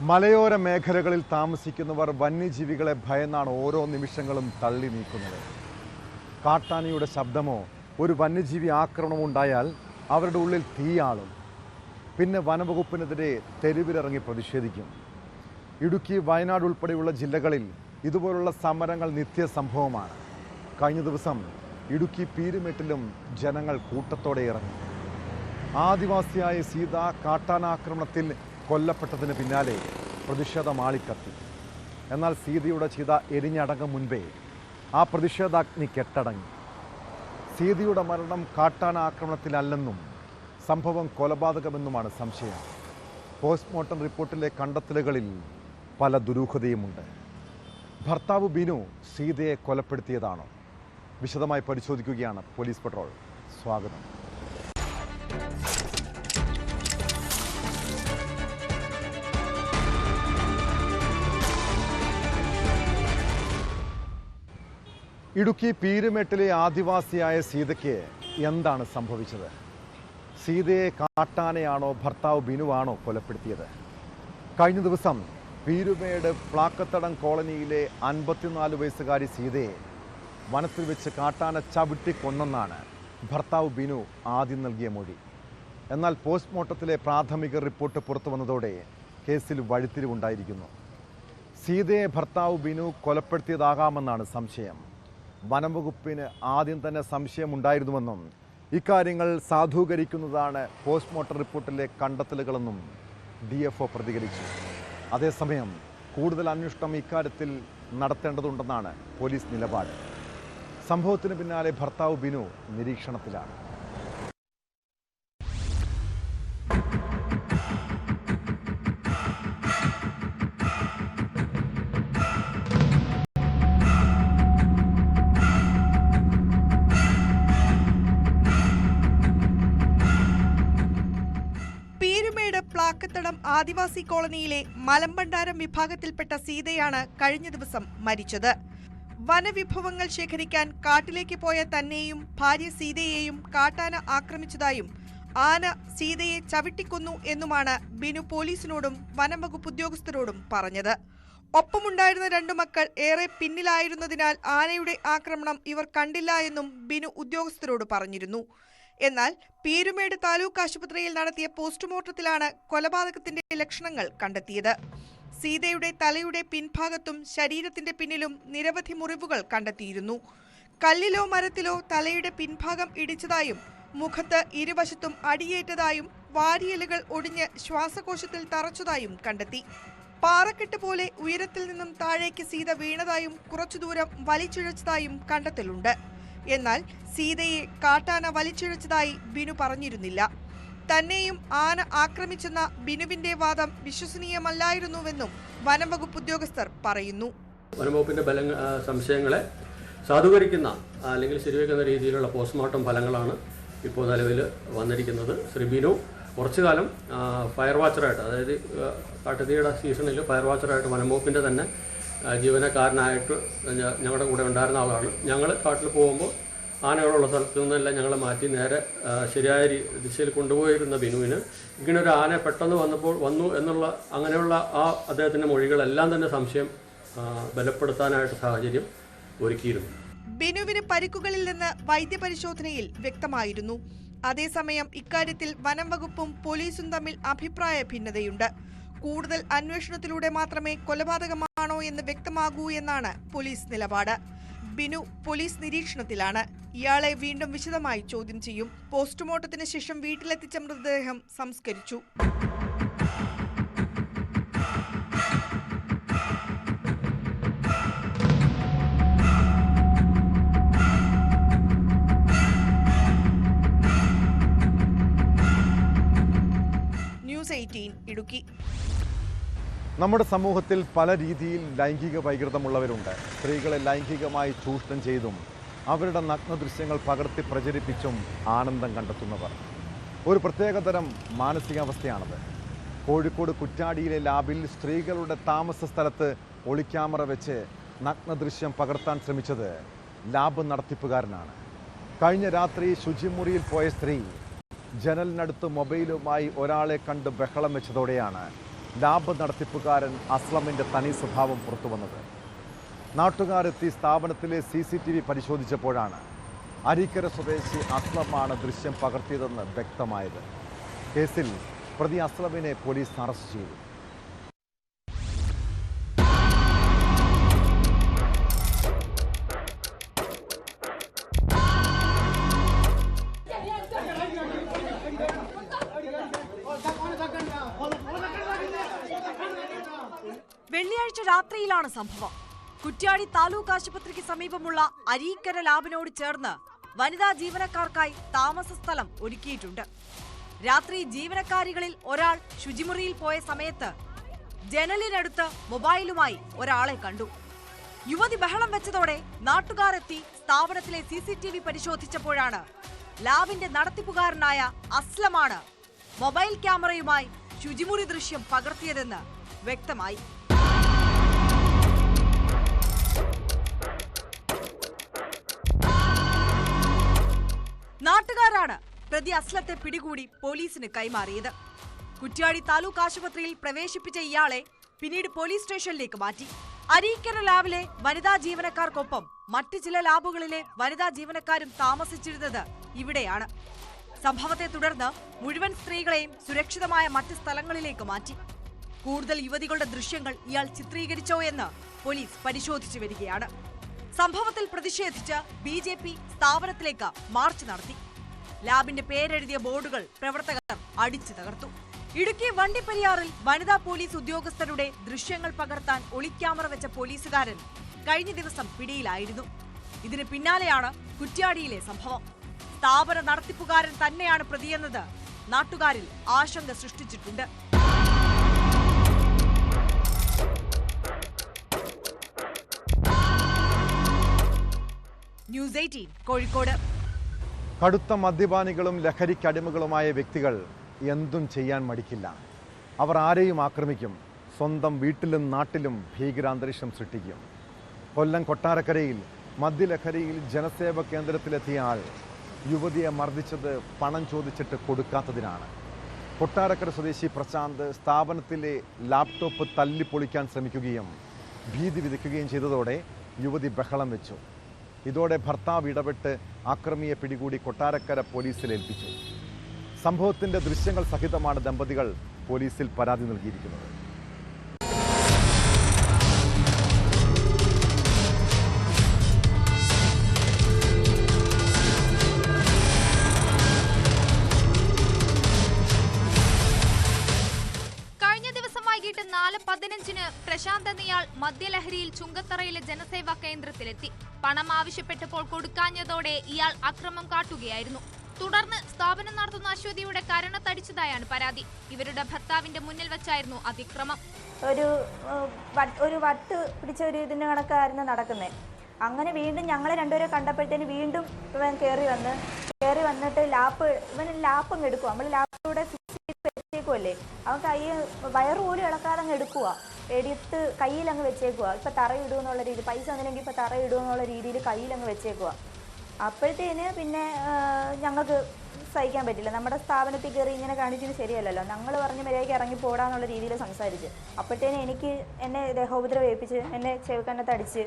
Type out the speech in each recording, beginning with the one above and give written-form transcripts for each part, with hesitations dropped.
മലയോര മേഖലകളിൽ താമസിക്കുന്നവർ വന്യജീവികളെ ഭയന്നാണ് ഓരോ നിമിഷങ്ങളും തള്ളി നീക്കുന്നത്. കാട്ടാനയുടെ ശബ്ദമോ ഒരു വന്യജീവി ആക്രമണമോ ഉണ്ടായാൽ അവരുടെ ഉള്ളിൽ തീയാളും. പിന്നെ വനവകുപ്പിനെതിരെ തെരുവിലിറങ്ങി പ്രതിഷേധിക്കും. ഇടുക്കി, വയനാട് ഉൾപ്പെടെയുള്ള ജില്ലകളിൽ ഇതുപോലുള്ള സമരങ്ങൾ നിത്യസംഭവമാണ്. കഴിഞ്ഞ ദിവസം ഇടുക്കി പീരുമേട്ടിലും ജനങ്ങൾ കൂട്ടത്തോടെ ഇറങ്ങി. ആദിവാസിയായ സീത കാട്ടാനാക്രമണത്തിൽ കൊല്ലപ്പെട്ടതിന് പിന്നാലെ പ്രതിഷേധം ആളിക്കത്തി. എന്നാൽ സീതയുടെ ചിത എരിഞ്ഞടങ്ങും മുൻപേ ആ പ്രതിഷേധാഗ്നി കെട്ടടങ്ങി. സീതയുടെ മരണം കാട്ടാനാക്രമണത്തിലല്ലെന്നും സംഭവം കൊലപാതകമെന്നുമാണ് സംശയം. പോസ്റ്റ്മോർട്ടം റിപ്പോർട്ടിലെ കണ്ടെത്തലുകളിൽ പല ദുരൂഹതയുമുണ്ട്. ഭർത്താവ് ബിനു സീതയെ കൊലപ്പെടുത്തിയതാണോ? വിശദമായി പരിശോധിക്കുകയാണ് പോലീസ് പട്രോൾ. സ്വാഗതം. ഇടുക്കി പീരുമേട്ടിലെ ആദിവാസിയായ സീതയ്ക്ക് എന്താണ് സംഭവിച്ചത്? സീതയെ കാട്ടാനയാണോ ഭർത്താവ് ബിനുവാണോ കൊലപ്പെടുത്തിയത്? കഴിഞ്ഞ ദിവസം പീരുമേട് പ്ലാക്കത്തടം കോളനിയിലെ 54 വയസ്സുകാരി സീതയെ വനത്തിൽ വെച്ച് കാട്ടാന ചവിട്ടിക്കൊന്നെന്നാണ് ഭർത്താവ് ബിനു ആദ്യം നൽകിയ മൊഴി. എന്നാൽ പോസ്റ്റ്മോർട്ടത്തിലെ പ്രാഥമിക റിപ്പോർട്ട് പുറത്തു വന്നതോടെ കേസിൽ വഴിത്തിരിവുണ്ടായിരിക്കുന്നു. സീതയെ ഭർത്താവ് ബിനു കൊലപ്പെടുത്തിയതാകാമെന്നാണ് സംശയം. വനംവകുപ്പിന് ആദ്യം തന്നെ സംശയമുണ്ടായിരുന്നുവെന്നും ഇക്കാര്യങ്ങൾ സാധൂകരിക്കുന്നതാണ് പോസ്റ്റ്മോർട്ടം റിപ്പോർട്ടിലെ കണ്ടെത്തലുകളെന്നും DFO പ്രതികരിച്ചു. അതേസമയം കൂടുതൽ അന്വേഷണം ഇക്കാര്യത്തിൽ നടത്തേണ്ടതുണ്ടെന്നാണ് പോലീസ് നിലപാട്. സംഭവത്തിന് പിന്നാലെ ഭർത്താവ് ബിനു നിരീക്ഷണത്തിലാണ്. പ്ലാക്കത്തടം ആദിവാസി കോളനിയിലെ മലമ്പണ്ടാരം വിഭാഗത്തിൽപ്പെട്ട സീതയാണ് കഴിഞ്ഞ ദിവസം മരിച്ചത്. വനവിഭവങ്ങൾ ശേഖരിക്കാൻ കാട്ടിലേക്ക് പോയ തന്നെയും ഭാര്യ സീതയെയും കാട്ടാന ആക്രമിച്ചതായും ആന സീതയെ ചവിട്ടിക്കൊന്നു എന്നുമാണ് ബിനു പോലീസിനോടും വനംവകുപ്പ് ഉദ്യോഗസ്ഥരോടും പറഞ്ഞത്. ഒപ്പമുണ്ടായിരുന്ന 2 മക്കൾ ഏറെ പിന്നിലായിരുന്നതിനാൽ ആനയുടെ ആക്രമണം ഇവർ കണ്ടില്ല എന്നും ബിനു ഉദ്യോഗസ്ഥരോട് പറഞ്ഞിരുന്നു. എന്നാൽ പീരുമേട് താലൂക്ക് ആശുപത്രിയിൽ നടത്തിയ പോസ്റ്റ്മോർട്ടത്തിലാണ് കൊലപാതകത്തിന്റെ ലക്ഷണങ്ങൾ കണ്ടെത്തിയത്. സീതയുടെ തലയുടെ പിൻഭാഗത്തും ശരീരത്തിന്റെ പിന്നിലും നിരവധി മുറിവുകൾ കണ്ടെത്തിയിരുന്നു. കല്ലിലോ മരത്തിലോ തലയുടെ പിൻഭാഗം ഇടിച്ചതായും മുഖത്ത് ഇരുവശത്തും അടിയേറ്റതായും വാരിയലുകൾ ഒടിഞ്ഞ് ശ്വാസകോശത്തിൽ തറച്ചതായും കണ്ടെത്തി. പാറക്കെട്ട് പോലെ ഉയരത്തിൽ നിന്നും താഴേക്ക് സീത വീണതായും കുറച്ചു ദൂരം വലിച്ചിഴച്ചതായും കണ്ടെത്തലുണ്ട്. എന്നാൽ സീതയെ കാട്ടാന വലിച്ചിഴച്ചതായി ബിനു പറഞ്ഞിരുന്നില്ല. തന്നെയും ആന ആക്രമിച്ചെന്ന ബിനുവിന്റെ വാദം വിശ്വസനീയമല്ലായിരുന്നുവെന്നും വനംവകുപ്പ് ഉദ്യോഗസ്ഥർ പറയുന്നു. വനംവകുപ്പിന്റെ സംശയങ്ങളെ സാധൂകരിക്കുന്ന അല്ലെങ്കിൽ ശരിവെക്കുന്ന രീതിയിലുള്ള പോസ്റ്റ്മോർട്ടം ഫലങ്ങളാണ് ഇപ്പോൾ നിലവിൽ വന്നിരിക്കുന്നത്. ശ്രീ ബിനു കുറച്ചു കാലം ഫയർ വാച്ചറായിട്ട്, അതായത് കാട്ടുതീയുടെ സീസണിൽ ഫയർ വാച്ചറായിട്ട് വനംവകുപ്പിൻ്റെ തന്നെ ജീവനക്കാരനായിട്ട് ഞങ്ങളുടെ കൂടെ ഉണ്ടായിരുന്ന ആളാണ്. ഞങ്ങൾ കാട്ടിൽ പോകുമ്പോൾ ആനകളുള്ള സ്ഥലത്തു നിന്നെല്ലാം ഞങ്ങളെ മാറ്റി നേരെ ശരിയായ ദിശയിൽ കൊണ്ടുപോയിരുന്ന ബിനുവിന് ഇങ്ങനൊരു ആന പെട്ടെന്ന് വന്നു എന്നുള്ള അങ്ങനെയുള്ള അദ്ദേഹത്തിൻ്റെ മൊഴികളെല്ലാം തന്നെ സംശയം ബലപ്പെടുത്താനായിട്ട് സാഹചര്യം ഒരുക്കിയിരുന്നു. ബിനുവിന് പരിക്കുകളിൽ നിന്ന് വൈദ്യപരിശോധനയിൽ വ്യക്തമായിരുന്നു. അതേസമയം ഇക്കാര്യത്തിൽ വനംവകുപ്പും പോലീസും തമ്മിൽ അഭിപ്രായ ഭിന്നതയുണ്ട്. കൂടുതൽ അന്വേഷണത്തിലൂടെ മാത്രമേ കൊലപാതകമാണോ എന്ന് വ്യക്തമാകൂ എന്നാണ് പോലീസ് നിലപാട്. ബിനു പോലീസ് നിരീക്ഷണത്തിലാണ്. ഇയാളെ വീണ്ടും വിശദമായി ചോദ്യം ചെയ്യും. പോസ്റ്റ്മോർട്ടത്തിന് ശേഷം വീട്ടിലെത്തിച്ച മൃതദേഹം സംസ്കരിച്ചു. ന്യൂസ് 18 ഇടുക്കി. നമ്മുടെ സമൂഹത്തിൽ പല രീതിയിൽ ലൈംഗിക വൈകൃതമുള്ളവരുണ്ട്. സ്ത്രീകളെ ലൈംഗികമായി ചൂഷണം ചെയ്തും അവരുടെ നഗ്നദൃശ്യങ്ങൾ പകർത്തി പ്രചരിപ്പിച്ചും ആനന്ദം കണ്ടെത്തുന്നവർ. ഒരു പ്രത്യേകതരം മാനസികാവസ്ഥയാണത്. കോഴിക്കോട് കുറ്റാടിയിലെ ലാബിൽ സ്ത്രീകളുടെ താമസ സ്ഥലത്ത് ഒളിക്യാമറ വെച്ച് നഗ്നദൃശ്യം പകർത്താൻ ശ്രമിച്ചത് ലാബ് നടത്തിപ്പുകാരനാണ്. കഴിഞ്ഞ രാത്രി ശുചിമുറിയിൽ പോയ സ്ത്രീ ജനലിനടുത്ത് മൊബൈലുമായി ഒരാളെ കണ്ട് ബഹളം വെച്ചതോടെയാണ് ലാബ് നടത്തിപ്പുകാരൻ അസ്ലമിൻ്റെ തനി സ്വഭാവം പുറത്തു വന്നത്. നാട്ടുകാരെത്തി സ്ഥാപനത്തിലെ CCTV പരിശോധിച്ചപ്പോഴാണ് അരീക്കര സ്വദേശി അസ്ലമാണ് ദൃശ്യം പകർത്തിയതെന്ന് വ്യക്തമായത്. കേസിൽ പ്രതി അസ്ലമിനെ പോലീസ് അറസ്റ്റ് ചെയ്തു. വെള്ളിയാഴ്ച രാത്രിയിലാണ് സംഭവം. കുറ്റ്യാടി താലൂക്ക് ആശുപത്രിക്ക് സമീപമുള്ള അരീക്കര ലാബിനോട് ചേർന്ന് വനിതാ ജീവനക്കാർക്കായി താമസ സ്ഥലം ഒരുക്കിയിട്ടുണ്ട്. രാത്രി ജീവനക്കാരികളിൽ ഒരാൾ ശുചിമുറിയിൽ പോയ സമയത്ത് ജനലിനടുത്ത് മൊബൈലുമായി ഒരാളെ കണ്ടു. യുവതി ബഹളം വെച്ചതോടെ നാട്ടുകാരെത്തി സ്ഥാപനത്തിലെ CCTV പരിശോധിച്ചപ്പോഴാണ് ലാബിന്റെ നടത്തിപ്പുകാരനായ അസ്ലമാണ് മൊബൈൽ ക്യാമറയുമായി ശുചിമുറി ദൃശ്യം പകർത്തിയതെന്ന് വ്യക്തമായി. നാട്ടുകാരാണ് പ്രതി അസ്ലത്തെ പിടികൂടി പോലീസിന് കൈമാറിയത്. കുറ്റ്യാടി താലൂക്ക് ആശുപത്രിയിൽ പ്രവേശിപ്പിച്ച ഇയാളെ പിന്നീട് പോലീസ് സ്റ്റേഷനിലേക്ക് മാറ്റി. അരീക്കര ലാബിലെ വനിതാ ജീവനക്കാർക്കൊപ്പം മറ്റ് ചില ലാബുകളിലെ വനിതാ ജീവനക്കാരും താമസിച്ചിരുന്നത് ഇവിടെയാണ്. സംഭവത്തെ തുടർന്ന് മുഴുവൻ സ്ത്രീകളെയും സുരക്ഷിതമായ മറ്റ് സ്ഥലങ്ങളിലേക്ക് മാറ്റി. കൂടുതൽ യുവതികളുടെ ദൃശ്യങ്ങൾ ഇയാൾ ചിത്രീകരിച്ചോ എന്ന് പോലീസ് പരിശോധിച്ചു വരികയാണ്. സംഭവത്തിൽ പ്രതിഷേധിച്ച് BJP സ്ഥാപനത്തിലേക്ക് മാർച്ച് നടത്തി. ലാബിന്റെ പേരെഴുതിയ ബോർഡുകൾ പ്രവർത്തകർ അടിച്ചു തകർത്തു. ഇടുക്കി വണ്ടിപ്പെരിയാറിൽ വനിതാ പോലീസ് ഉദ്യോഗസ്ഥരുടെ ദൃശ്യങ്ങൾ പകർത്താൻ ഒളിക്യാമറ വെച്ച പോലീസുകാരൻ കഴിഞ്ഞ ദിവസം പിടിയിലായിരുന്നു. ഇതിന് പിന്നാലെയാണ് കുറ്റ്യാടിയിലെ സംഭവം. സ്ഥാപന നടത്തിപ്പുകാരൻ തന്നെയാണ് പ്രതിയെന്നത് നാട്ടുകാരിൽ ആശങ്ക സൃഷ്ടിച്ചിട്ടുണ്ട്. ന്യൂസ് 18 കോഴിക്കോട്. കടുത്ത മദ്യപാനികളും ലഹരിക്കടിമകളുമായ വ്യക്തികൾ എന്തും ചെയ്യാൻ മടിക്കില്ല. അവർ ആരെയും ആക്രമിക്കും. സ്വന്തം വീട്ടിലും നാട്ടിലും ഭീകരാന്തരീക്ഷം സൃഷ്ടിക്കും. കൊല്ലം കൊട്ടാരക്കരയിൽ മദ്യലഹരിയിൽ ജനസേവ കേന്ദ്രത്തിലെത്തിയ ആൾ യുവതിയെ മർദ്ദിച്ചത് പണം ചോദിച്ചിട്ട് കൊടുക്കാത്തതിനാണ്. കൊട്ടാരക്കര സ്വദേശി പ്രശാന്ത് സ്ഥാപനത്തിലെ ലാപ്ടോപ്പ് തല്ലിപ്പൊളിക്കാൻ ശ്രമിക്കുകയും ഭീതി വിതയ്ക്കുകയും ചെയ്തതോടെ യുവതി ബഹളം വെച്ചു. ഇതോടെ ഭർത്താവ് ഇടപെട്ട് ആക്രമിയെ പിടികൂടി കൊട്ടാരക്കര പോലീസിൽ ഏൽപ്പിച്ചു. സംഭവത്തിന്റെ ദൃശ്യങ്ങൾ സഹിതമാണ് ദമ്പതികൾ പോലീസിൽ പരാതി നൽകിയിരിക്കുന്നത്. വൈകിട്ട് 4:15 പ്രശാന്ത് എന്നയാൾ മദ്യലഹരിയിൽ ചുങ്കത്തറയിലെ ജനസേവാ കേന്ദ്രത്തിലെത്തി. പണം ആവശ്യപ്പെട്ടപ്പോൾ കൊടുക്കാഞ്ഞതോടെ ഇയാൾ അക്രമം കാട്ടുകയായിരുന്നു. തുടർന്ന് സ്ഥാപനം നടത്തുന്ന അശ്വതിയുടെ കരണത്തടിച്ചതായാണ് പരാതി. ഇവരുടെ ഭർത്താവിന്റെ മുന്നിൽ വെച്ചായിരുന്നു അതിക്രമം. ഒരു വട്ട് പിടിച്ച ഒരു ഇതിന്റെ കണക്കായിരുന്നു നടക്കുന്നത്. അങ്ങനെ വീണ്ടും ഞങ്ങളെ രണ്ടുപേരെ കണ്ടപ്പോഴത്തേന് വീണ്ടും ഇവൻ കയറി വന്നിട്ട് ഇവന് ലാപ്പങ്ങ് എടുക്കുക. നമ്മൾ ലാപ്പിലൂടെ വെച്ചേക്കുമല്ലേ, അവൻ കൈ വയറ് പോലും ഇളക്കാതെ അങ്ങ് എടുത്ത് കയ്യിലങ്ങ് വെച്ചേക്കുക. ഇപ്പം തറയിടുമെന്നുള്ള രീതി, പൈസ ഒന്നില്ലെങ്കിൽ ഇപ്പം തറയിടുമെന്നുള്ള രീതിയിൽ കയ്യിലങ്ങ് വെച്ചേക്കുക. അപ്പോഴത്തേന് പിന്നെ ഞങ്ങൾക്ക് സഹിക്കാൻ പറ്റില്ല. നമ്മുടെ സ്ഥാപനത്തിൽ കയറി ഇങ്ങനെ കാണിച്ചത് ശരിയല്ലല്ലോ. ഞങ്ങൾ പറഞ്ഞ മര്യാദയ്ക്ക് ഇറങ്ങി പോടാന്നുള്ള രീതിയിൽ സംസാരിച്ച് അപ്പോഴത്തേന് എന്നെ ദേഹോപദ്രവേൽപ്പിച്ച് എന്നെ ചെവിക്കന്നത്തടിച്ച്.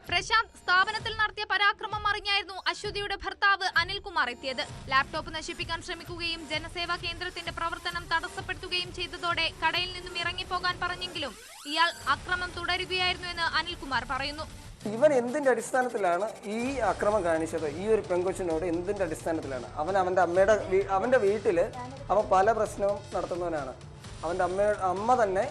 പ്രശാന്ത് സ്ഥാപനത്തിൽ നടത്തിയ പരാക്രമം അറിഞ്ഞായിരുന്നു അശ്വതിയുടെ ഭർത്താവ് അനിൽകുമാർ എത്തിയത്. ലാപ്ടോപ്പ് നശിപ്പിക്കാൻ ശ്രമിക്കുകയും ജനസേവാ കേന്ദ്രത്തിന്റെ പ്രവർത്തനം തടസ്സപ്പെടുത്തുകയും ചെയ്തതോടെ കടയിൽ നിന്നും ഇറങ്ങിപ്പോകാൻ പറഞ്ഞെങ്കിലും ഇയാൾ അക്രമം തുടരുകയായിരുന്നു എന്ന് അനിൽകുമാർ പറയുന്നു. ഇവൻ എന്തിന്റെ അടിസ്ഥാനത്തിലാണ് ഈ അക്രമം കാണിച്ചത്? ഈ ഒരു പെങ്കൊച്ചിനോട് എന്തിന്റെ അടിസ്ഥാനത്തിലാണ്? അവന്റെ വീട്ടില് അവൻ പല പ്രശ്നവും നടത്തുന്നവനാണ്. അവന്റെ അമ്മ തന്നെ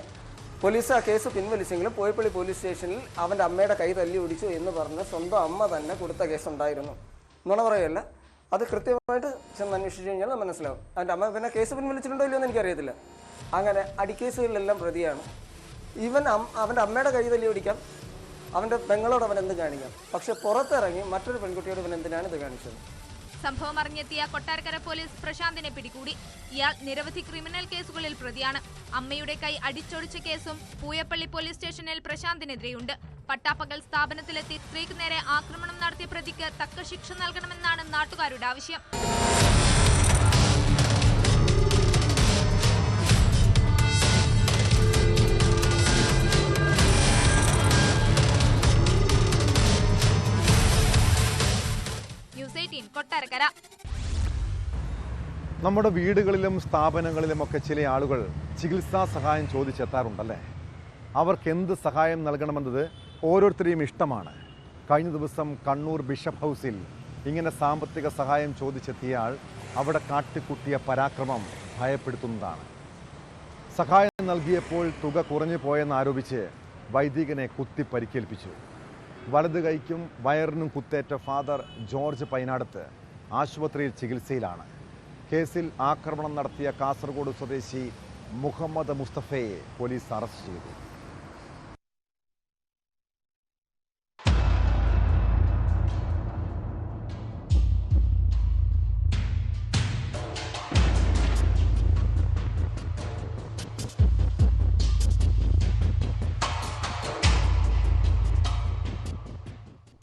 പോലീസ് ആ കേസ് പിൻവലിച്ചെങ്കിലും പോയപ്പള്ളി പോലീസ് സ്റ്റേഷനിൽ അവൻ്റെ അമ്മയുടെ കൈ തല്ലി ഒടിച്ചു എന്ന് പറഞ്ഞ് സ്വന്തം അമ്മ തന്നെ കൊടുത്ത കേസുണ്ടായിരുന്നു. നുണ പറയല്ല, അത് കൃത്യമായിട്ട് ചെന്ന് അന്വേഷിച്ച് കഴിഞ്ഞാൽ മനസ്സിലാവും. അവൻ്റെ അമ്മ പിന്നെ കേസ് പിൻവലിച്ചിട്ടുണ്ടോ ഇല്ലയോ എന്ന് എനിക്കറിയത്തില്ല. അങ്ങനെ അടിക്കേസുകളിലെല്ലാം പ്രതിയാണ് ഇവൻ. അവൻ്റെ അമ്മയുടെ കൈ തല്ലി ഒടിക്കാം, അവൻ്റെ പെങ്ങളോട് അവൻ എന്ത് കാണിക്കാം. പക്ഷെ പുറത്തിറങ്ങി മറ്റൊരു പെൺകുട്ടിയോട് ഇവൻ എന്തിനാണ് ഇത് കാണിച്ചത്? സംഭവം അറിഞ്ഞെത്തിയ കൊട്ടാരക്കര പോലീസ് പ്രശാന്തിനെ പിടികൂടി. ഇയാൾ നിരവധി ക്രിമിനൽ കേസുകളിൽ പ്രതിയാണ്. അമ്മയുടെ കൈ അടിച്ചൊടിച്ച കേസും പൂയപ്പള്ളി പോലീസ് സ്റ്റേഷനിൽ പ്രശാന്തിനെതിരെയുണ്ട്. പട്ടാപ്പകൽ സ്ഥാപനത്തിലെത്തി സ്ത്രീക്ക് നേരെ ആക്രമണം നടത്തിയ പ്രതിക്ക് തക്ക ശിക്ഷ നൽകണമെന്നാണ് നാട്ടുകാരുടെ ആവശ്യം. നമ്മുടെ വീടുകളിലും സ്ഥാപനങ്ങളിലുമൊക്കെ ചില ആളുകൾ ചികിത്സാ സഹായം ചോദിച്ചെത്താറുണ്ടല്ലേ. അവർക്ക് എന്ത് സഹായം നൽകണമെന്നത് ഓരോരുത്തരെയും ഇഷ്ടമാണ്. കഴിഞ്ഞ ദിവസം കണ്ണൂർ ബിഷപ്പ് ഹൗസിൽ ഇങ്ങനെ സാമ്പത്തിക സഹായം ചോദിച്ചെത്തിയ ആൾ അവിടെ കാട്ടിക്കുട്ടിയ പരാക്രമം ഭയപ്പെടുത്തുന്നതാണ്. സഹായം നൽകിയപ്പോൾ തുക കുറഞ്ഞു പോയെന്നാരോപിച്ച് വൈദികനെ കുത്തി പരിക്കേൽപ്പിച്ചു. വലത് കൈക്കും വയറിനും കുത്തേറ്റ ഫാദർ ജോർജ് പൈനാടത്ത് ആശുപത്രിയിൽ ചികിത്സയിലാണ്. കേസിൽ ആക്രമണം നടത്തിയ കാസർഗോഡ് സ്വദേശി മുഹമ്മദ് മുസ്തഫയെ പോലീസ് അറസ്റ്റ് ചെയ്തു.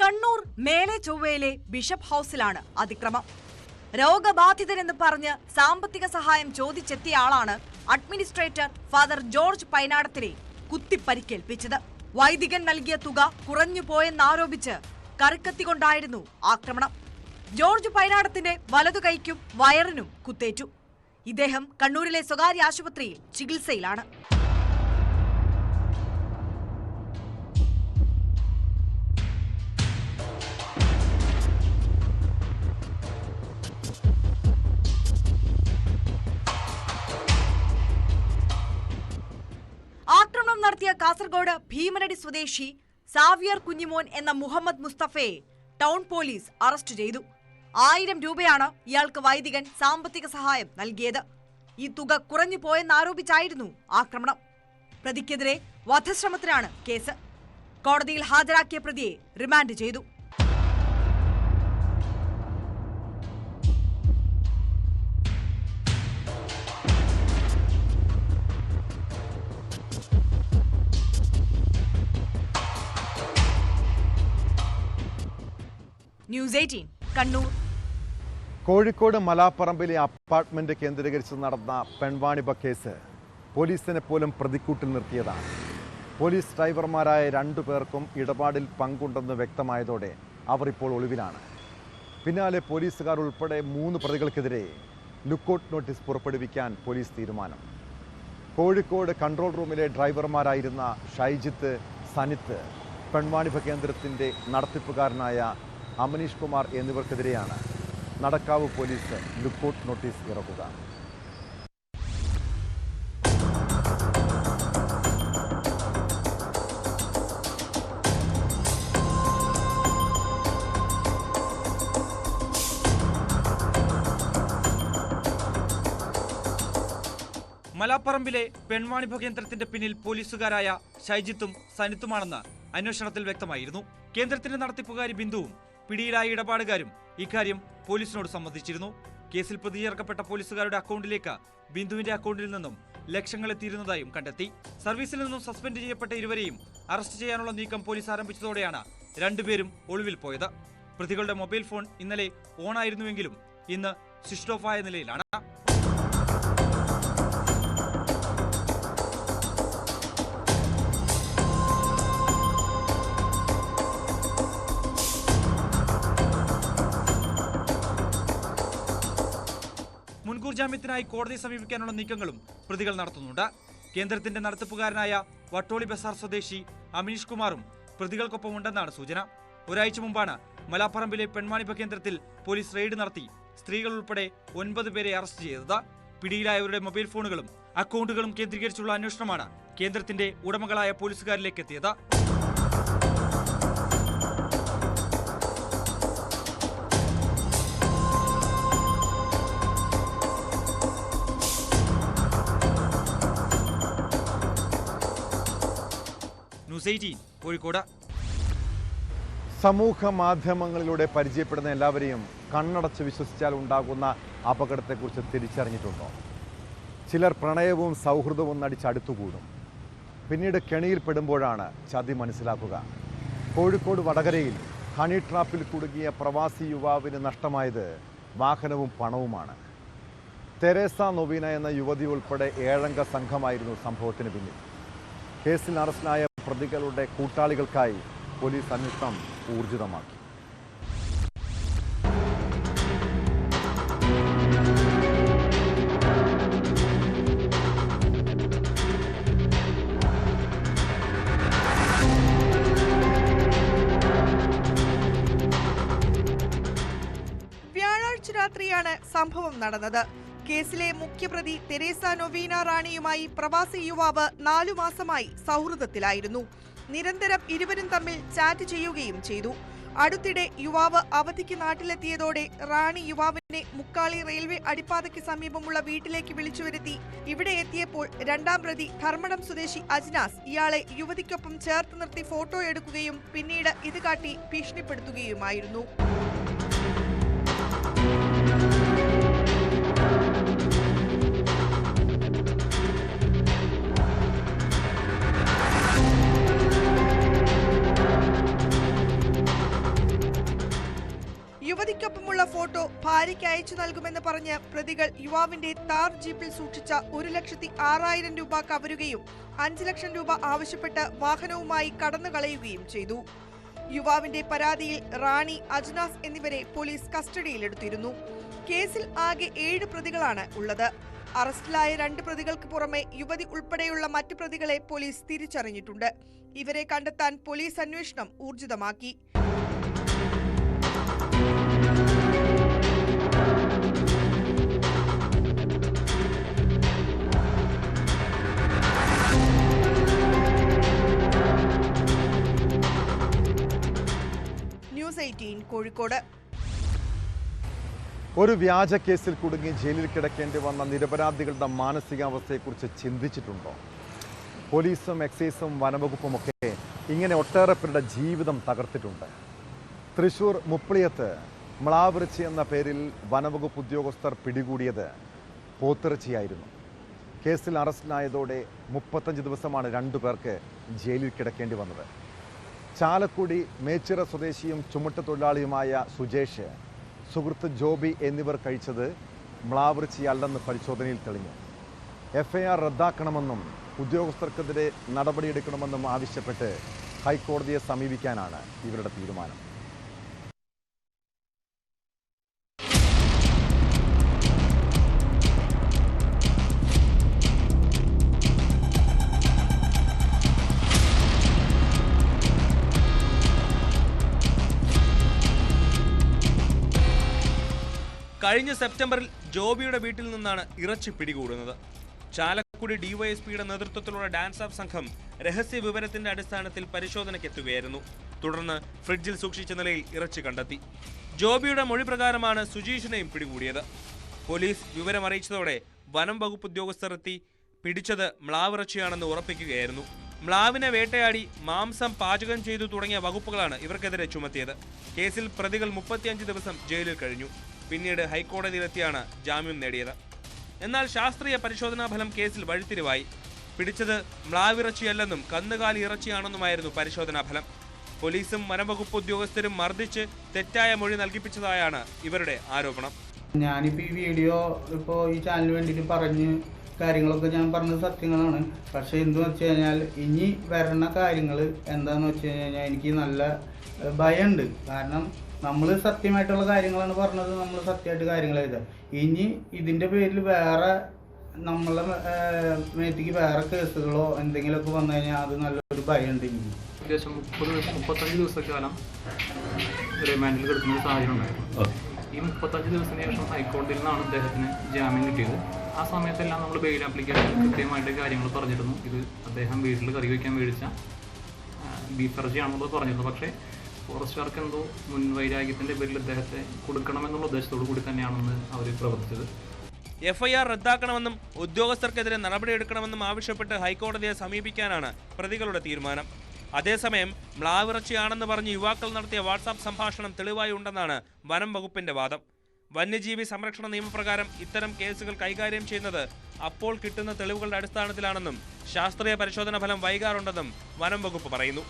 കണ്ണൂർ മേലെ ചൊവ്വയിലെ ബിഷപ്പ് ഹൗസിലാണ് അതിക്രമം. രോഗബാധിതരെന്ന് പറഞ്ഞ് സാമ്പത്തിക സഹായം ചോദിച്ചെത്തിയ ആളാണ് അഡ്മിനിസ്ട്രേറ്റർ ഫാദർ ജോർജ് പൈനാടത്തിനെ കുത്തിപ്പരിക്കേൽപ്പിച്ചത്. വൈദികൻ നൽകിയ തുക കുറഞ്ഞു പോയെന്നാരോപിച്ച് കറുക്കത്തിക്കൊണ്ടായിരുന്നു ആക്രമണം. ജോർജ് പൈനാടത്തിന്റെ വലതു കൈക്കും വയറിനും കുത്തേറ്റു. ഇദ്ദേഹം കണ്ണൂരിലെ സ്വകാര്യ ആശുപത്രിയിൽ ചികിത്സയിലാണ്. ആക്രമണം നടത്തിയ കാസർഗോഡ് ഭീമനടി സ്വദേശി സാവിയർ കുഞ്ഞിമോൻ എന്ന മുഹമ്മദ് മുസ്തഫയെ ടൗൺ പോലീസ് അറസ്റ്റ് ചെയ്തു. 1000 രൂപയാണ് ഇയാൾക്ക് വൈദികൻ സാമ്പത്തിക സഹായം നൽകിയത്. ഈ തുക കുറഞ്ഞു പോയെന്നാരോപിച്ചായിരുന്നു ആക്രമണം. പ്രതിക്കെതിരെ വധശ്രമത്തിനാണ് കേസ്. കോടതിയിൽ ഹാജരാക്കിയ പ്രതിയെ റിമാൻഡ് ചെയ്തു. ന്യൂസ് 18 കണ്ണൂർ. കോഴിക്കോട് മലാപ്പറമ്പിലെ അപ്പാർട്ട്മെന്റ് കേന്ദ്രീകരിച്ച് നടന്ന പെൺവാണിഭ കേസ് പോലീസിനെ പോലും പ്രതിക്കൂട്ടിൽ നിർത്തിയതാണ്. പോലീസ് ഡ്രൈവർമാരായ 2 പേർക്കും ഇടപാടിൽ പങ്കുണ്ടെന്ന് വ്യക്തമായതോടെ അവർ ഇപ്പോൾ ഒളിവിലാണ്. പിന്നാലെ പോലീസുകാർ ഉൾപ്പെടെ 3 പ്രതികൾക്കെതിരെ ലുക്കൌട്ട് നോട്ടീസ് പുറപ്പെടുവിക്കാൻ പോലീസ് തീരുമാനം. കോഴിക്കോട് കൺട്രോൾ റൂമിലെ ഡ്രൈവർമാരായിരുന്ന ഷൈജിത്ത്, സനിത്ത്, പെൺവാണിഭ കേന്ദ്രത്തിൻ്റെ നടത്തിപ്പുകാരനായ അമനീഷ് കുമാർ എന്നിവർക്കെതിരെയാണ് നടക്കാവ് പോലീസ് ലുക്കൌട്ട് നോട്ടീസ് ഇറക്കുക. മലാപ്പറമ്പിലെ പെൺവാണിഭ കേന്ദ്രത്തിന്റെ പിന്നിൽ പോലീസുകാരായ ഷൈജിത്തും സനിത്തുമാണെന്ന് അന്വേഷണത്തിൽ വ്യക്തമായിരുന്നു. കേന്ദ്രത്തിന്റെ നടത്തിപ്പുകാരി ബിന്ദുവും പിടിയിലായ ഇടപാടുകാരും ഇക്കാര്യം പോലീസിനോട് സമ്മതിച്ചിരുന്നു. കേസിൽ പ്രതി ചേർക്കപ്പെട്ട പോലീസുകാരുടെ അക്കൗണ്ടിലേക്ക് ബിന്ദുവിന്റെ അക്കൗണ്ടിൽ നിന്നും ലക്ഷങ്ങൾ എത്തിയിരുന്നതായും കണ്ടെത്തി. സർവീസിൽ നിന്നും സസ്പെൻഡ് ചെയ്യപ്പെട്ട ഇരുവരെയും അറസ്റ്റ് ചെയ്യാനുള്ള നീക്കം പോലീസ് ആരംഭിച്ചതോടെയാണ് 2 പേരും ഒളിവിൽ പോയത്. പ്രതികളുടെ മൊബൈൽ ഫോൺ ഇന്നലെ ഓണായിരുന്നുവെങ്കിലും ഇന്ന് സ്വിച്ച് ഓഫ് ആയ നിലയിലാണ്. മുൻകൂർ ജാമ്യത്തിനായി കോടതിയെ സമീപിക്കാനുള്ള നീക്കങ്ങളും പ്രതികൾ നടത്തുന്നുണ്ട്. കേന്ദ്രത്തിന്റെ നടത്തിപ്പുകാരനായ വട്ടോളി ബസാർ സ്വദേശി അമനീഷ് കുമാറും പ്രതികൾക്കൊപ്പം ഉണ്ടെന്നാണ് സൂചന. ഒരാഴ്ച മുമ്പാണ് മലാപ്പറമ്പിലെ പെൺവാണിഭ കേന്ദ്രത്തിൽ പോലീസ് റെയ്ഡ് നടത്തി സ്ത്രീകൾ ഉൾപ്പെടെ 9 പേരെ അറസ്റ്റ് ചെയ്തത്. പിടിയിലായവരുടെ മൊബൈൽ ഫോണുകളും അക്കൗണ്ടുകളും കേന്ദ്രീകരിച്ചുള്ള അന്വേഷണമാണ് കേന്ദ്രത്തിന്റെ ഉടമകളായ പോലീസുകാരിലേക്ക് എത്തിയത്. ന്യൂസ് 18 കോഴിക്കോട്. സമൂഹ മാധ്യമങ്ങളിലൂടെ പരിചയപ്പെടുന്ന എല്ലാവരെയും കണ്ണടച്ച് വിശ്വസിച്ചാൽ ഉണ്ടാകുന്ന അപകടത്തെക്കുറിച്ച് തിരിച്ചറിഞ്ഞിട്ടുണ്ടോ? ചിലർ പ്രണയവും സൗഹൃദവും നടിച്ചടുത്തുകൂടും. പിന്നീട് കെണിയിൽപ്പെടുമ്പോഴാണ് ചതി മനസ്സിലാക്കുക. കോഴിക്കോട് വടകരയിൽ ഹണി ട്രാപ്പിൽ കുടുങ്ങിയ പ്രവാസി യുവാവിന് നഷ്ടമായത് വാഹനവും പണവുമാണ്. തെരേസ നൊവീന എന്ന യുവതി ഉൾപ്പെടെ 7 അംഗ സംഘമായിരുന്നു സംഭവത്തിന് പിന്നിൽ. കേസിൽ അറസ്റ്റിലായ പ്രതികളുടെ കൂട്ടാളികൾക്കായി പോലീസ് അന്വേഷണം ഊർജിതമാക്കി. സംഭവം നടന്നത്. കേസിലെ മുഖ്യപ്രതി തെരേസ നൊവീന റാണിയുമായി പ്രവാസി യുവാവ് 4 മാസമായി സൗഹൃദത്തിലായിരുന്നു. നിരന്തരം ഇരുവരും തമ്മിൽ ചാറ്റ് ചെയ്യുകയും ചെയ്തു. അടുത്തിടെ യുവാവ് അവധിക്ക് നാട്ടിലെത്തിയതോടെ റാണി യുവാവിനെ മുക്കാളി റെയിൽവേ അടിപ്പാതയ്ക്ക് സമീപമുള്ള വീട്ടിലേക്ക് വിളിച്ചുവരുത്തി. ഇവിടെ എത്തിയപ്പോൾ രണ്ടാം പ്രതി ധർമ്മടം സ്വദേശി അജ്നാസ് ഇയാളെ യുവതിക്കൊപ്പം ചേർത്ത് നിർത്തി ഫോട്ടോ എടുക്കുകയും പിന്നീട് ഇത് കാട്ടി ഭീഷണിപ്പെടുത്തുകയുമായിരുന്നു. യുവതിക്കൊപ്പമുള്ള ഫോട്ടോ ഭാര്യയ്ക്ക് അയച്ചു നൽകുമെന്ന് പറഞ്ഞ് പ്രതികൾ യുവാവിന്റെ താർ ജീപ്പിൽ സൂക്ഷിച്ച 1,06,000 രൂപ കവരുകയും 5 ലക്ഷം രൂപ ആവശ്യപ്പെട്ട് വാഹനവുമായി കടന്നുകളയുകയും ചെയ്തു. യുവാവിന്റെ പരാതിയിൽ റാണി, അജ്നാസ് എന്നിവരെ പോലീസ് കസ്റ്റഡിയിലെടുത്തിരുന്നു. കേസിൽ ആകെ 7 പ്രതികളാണ് ഉള്ളത്. അറസ്റ്റിലായ 2 പ്രതികൾക്ക് പുറമെ യുവതി ഉൾപ്പെടെയുള്ള മറ്റ് പ്രതികളെ പോലീസ് തിരിച്ചറിഞ്ഞിട്ടുണ്ട്. ഇവരെ കണ്ടെത്താൻ പോലീസ് അന്വേഷണം ഊർജിതമാക്കി. ന്യൂസ് 18 കോഴിക്കോട്. ഒരു വ്യാജ കേസിൽ കുടുങ്ങി ജയിലിൽ കിടക്കേണ്ടി വന്ന നിരപരാധികളുടെ മാനസികാവസ്ഥയെക്കുറിച്ച് ചിന്തിച്ചിട്ടുണ്ടോ? പോലീസും എക്സൈസും വനംവകുപ്പുമൊക്കെ ഇങ്ങനെ ഒട്ടേറെ പേരുടെ ജീവിതം തകർത്തിട്ടുണ്ട്. തൃശൂർ മുപ്പിളിയത്ത് മ്ലാവിറച്ചി എന്ന പേരിൽ വനംവകുപ്പ് ഉദ്യോഗസ്ഥർ പിടികൂടിയത് പോത്തിറച്ചിയായിരുന്നു. കേസിൽ അറസ്റ്റിലായതോടെ 35 ദിവസമാണ് 2 പേർക്ക് ജയിലിൽ കിടക്കേണ്ടി വന്നത്. ചാലക്കുടി മേച്ചിറ സ്വദേശിയും ചുമട്ട് തൊഴിലാളിയുമായ സുജേഷ്, സുഹൃത്ത് ജോബി എന്നിവർ കഴിച്ചത് മ്ലാവിറച്ചിയല്ലെന്ന് പരിശോധനയിൽ തെളിഞ്ഞു. FIR റദ്ദാക്കണമെന്നും ഉദ്യോഗസ്ഥർക്കെതിരെ നടപടിയെടുക്കണമെന്നും ആവശ്യപ്പെട്ട് ഹൈക്കോടതിയെ സമീപിക്കാനാണ് ഇവരുടെ തീരുമാനം. കഴിഞ്ഞ സെപ്റ്റംബറിൽ ജോബിയുടെ വീട്ടിൽ നിന്നാണ് ഇറച്ചി പിടികൂടുന്നത്. ചാലക്കുടി ഡിവൈഎസ്പിയുടെ നേതൃത്വത്തിലുള്ള ഡാൻസ് ഓഫ് സംഘം രഹസ്യ വിവരത്തിന്റെ അടിസ്ഥാനത്തിൽ പരിശോധനയ്ക്കെത്തുകയായിരുന്നു. തുടർന്ന് ഫ്രിഡ്ജിൽ സൂക്ഷിച്ച നിലയിൽ ഇറച്ചി കണ്ടെത്തി. ജോബിയുടെ മൊഴി പ്രകാരമാണ് സുജീഷിനെയും പിടികൂടിയത്. പോലീസ് വിവരമറിയിച്ചതോടെ വനം വകുപ്പ് ഉദ്യോഗസ്ഥർ എത്തി പിടിച്ചത് മ്ലാവിറച്ചിയാണെന്ന് ഉറപ്പിക്കുകയായിരുന്നു. മ്ലാവിനെ വേട്ടയാടി മാംസം പാചകം ചെയ്തു തുടങ്ങിയ വകുപ്പുകളാണ് ഇവർക്കെതിരെ ചുമത്തിയത്. കേസിൽ പ്രതികൾ 35 ദിവസം ജയിലിൽ കഴിഞ്ഞു. പിന്നീട് ഹൈക്കോടതിയിലെത്തിയാണ് ജാമ്യം നേടിയത്. എന്നാൽ ശാസ്ത്രീയ പരിശോധനാ ഫലം കേസിൽ വഴിത്തിരിവായി. പിടിച്ചത് മ്ലാവിറച്ചിയല്ലെന്നും കന്നുകാലി ഇറച്ചിയാണെന്നുമായിരുന്നു പരിശോധനാ ഫലം. പോലീസും വനംവകുപ്പ് ഉദ്യോഗസ്ഥരും മർദ്ദിച്ച് തെറ്റായ മൊഴി നൽകിപ്പിച്ചതായാണ് ഇവരുടെ ആരോപണം. ഞാനിപ്പോൾ ഈ വീഡിയോ ഇപ്പോൾ ഈ ചാനലിന് വേണ്ടിയിട്ട് പറഞ്ഞ് കാര്യങ്ങളൊക്കെ ഞാൻ പറഞ്ഞത് സത്യങ്ങളാണ്. പക്ഷേ എന്തെന്ന് വെച്ച് കഴിഞ്ഞാൽ ഇനി വരണ കാര്യങ്ങൾ എന്താണെന്ന് വെച്ച് കഴിഞ്ഞാൽ എനിക്ക് നല്ല ഭയമുണ്ട്. കാരണം നമ്മൾ സത്യമായിട്ടുള്ള കാര്യങ്ങളാണ് പറഞ്ഞത്, നമ്മൾ സത്യമായിട്ട് കാര്യങ്ങൾ എഴുതുക. ഇനി ഇതിൻ്റെ പേരിൽ വേറെ നമ്മളെ മേത്തേക്ക് വേറെ കേസുകളോ എന്തെങ്കിലുമൊക്കെ വന്നു കഴിഞ്ഞാൽ അത് നല്ലൊരു ഭയമുണ്ട് എനിക്ക്. ഏകദേശം 35 ദിവസക്കാലം റിമാൻഡിൽ കിടക്കുന്ന ഒരു സാഹചര്യം ഉണ്ടായിരുന്നു. ഈ 35 ദിവസത്തിന് ശേഷം ഹൈക്കോടതിയിൽ നിന്നാണ് അദ്ദേഹത്തിന് ജാമ്യം കിട്ടിയത്. ആ സമയത്തെല്ലാം നമ്മൾ ബെയിൽ ആപ്ലിക്കേഷൻ കൃത്യമായിട്ട് കാര്യങ്ങൾ പറഞ്ഞിരുന്നു. ഇത് അദ്ദേഹം വീട്ടിൽ കറി വയ്ക്കാൻ മേടിച്ച ബീഫ് ഇറച്ചിയാണെന്നുള്ളത് പറഞ്ഞിരുന്നു. പക്ഷേ ഫോറസ്റ്റുകാർക്ക് എന്തോ മുൻവൈരാഗ്യത്തിൻ്റെ പേരിൽ അദ്ദേഹത്തെ കൊടുക്കണമെന്നുള്ള ഉദ്ദേശത്തോടു കൂടി തന്നെയാണെന്ന് അവർ പ്രവർത്തിച്ചത്. FIR റദ്ദാക്കണമെന്നും ഉദ്യോഗസ്ഥർക്കെതിരെ നടപടിയെടുക്കണമെന്നും ആവശ്യപ്പെട്ട് ഹൈക്കോടതിയെ സമീപിക്കാനാണ് പ്രതികളുടെ തീരുമാനം. അതേസമയം മ്ലാവിറച്ചിയാണെന്ന് പറഞ്ഞ് യുവാക്കൾ നടത്തിയ വാട്സാപ്പ് സംഭാഷണം തെളിവായി ഉണ്ടെന്നാണ് വനം വകുപ്പിന്റെ വാദം. വന്യജീവി സംരക്ഷണ നിയമപ്രകാരം ഇത്തരം കേസുകൾ കൈകാര്യം ചെയ്യുന്നത് അപ്പോൾ കിട്ടുന്ന തെളിവുകളുടെ അടിസ്ഥാനത്തിലാണെന്നും ശാസ്ത്രീയ പരിശോധനാ ഫലം വൈകാറുണ്ടെന്നും വനം വകുപ്പ് പറയുന്നു.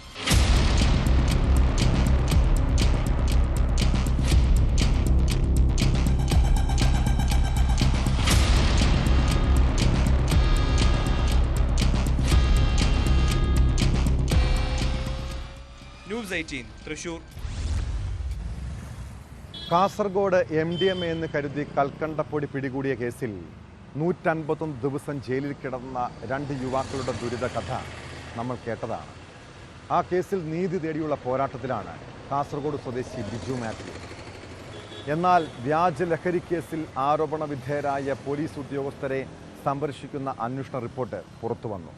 ന്യൂസ് 18 തൃശൂർ. കാസർഗോഡ് MDMA എന്ന് കരുതി കൽക്കണ്ടപ്പൊടി പിടികൂടിയ കേസിൽ 151 ദിവസം ജയിലിൽ കിടന്ന 2 യുവാക്കളുടെ ദുരിത കഥ നമ്മൾ കേട്ടതാണ്. ആ കേസിൽ നീതി തേടിയുള്ള പോരാട്ടത്തിലാണ് കാസർഗോഡ് സ്വദേശി ബിജു മാത്യു. എന്നാൽ വ്യാജ ലഹരി കേസിൽ ആരോപണ വിധേയരായ പോലീസ് ഉദ്യോഗസ്ഥരെ സന്ദർശിക്കുന്ന അന്വേഷണ റിപ്പോർട്ട് പുറത്തു വന്നു.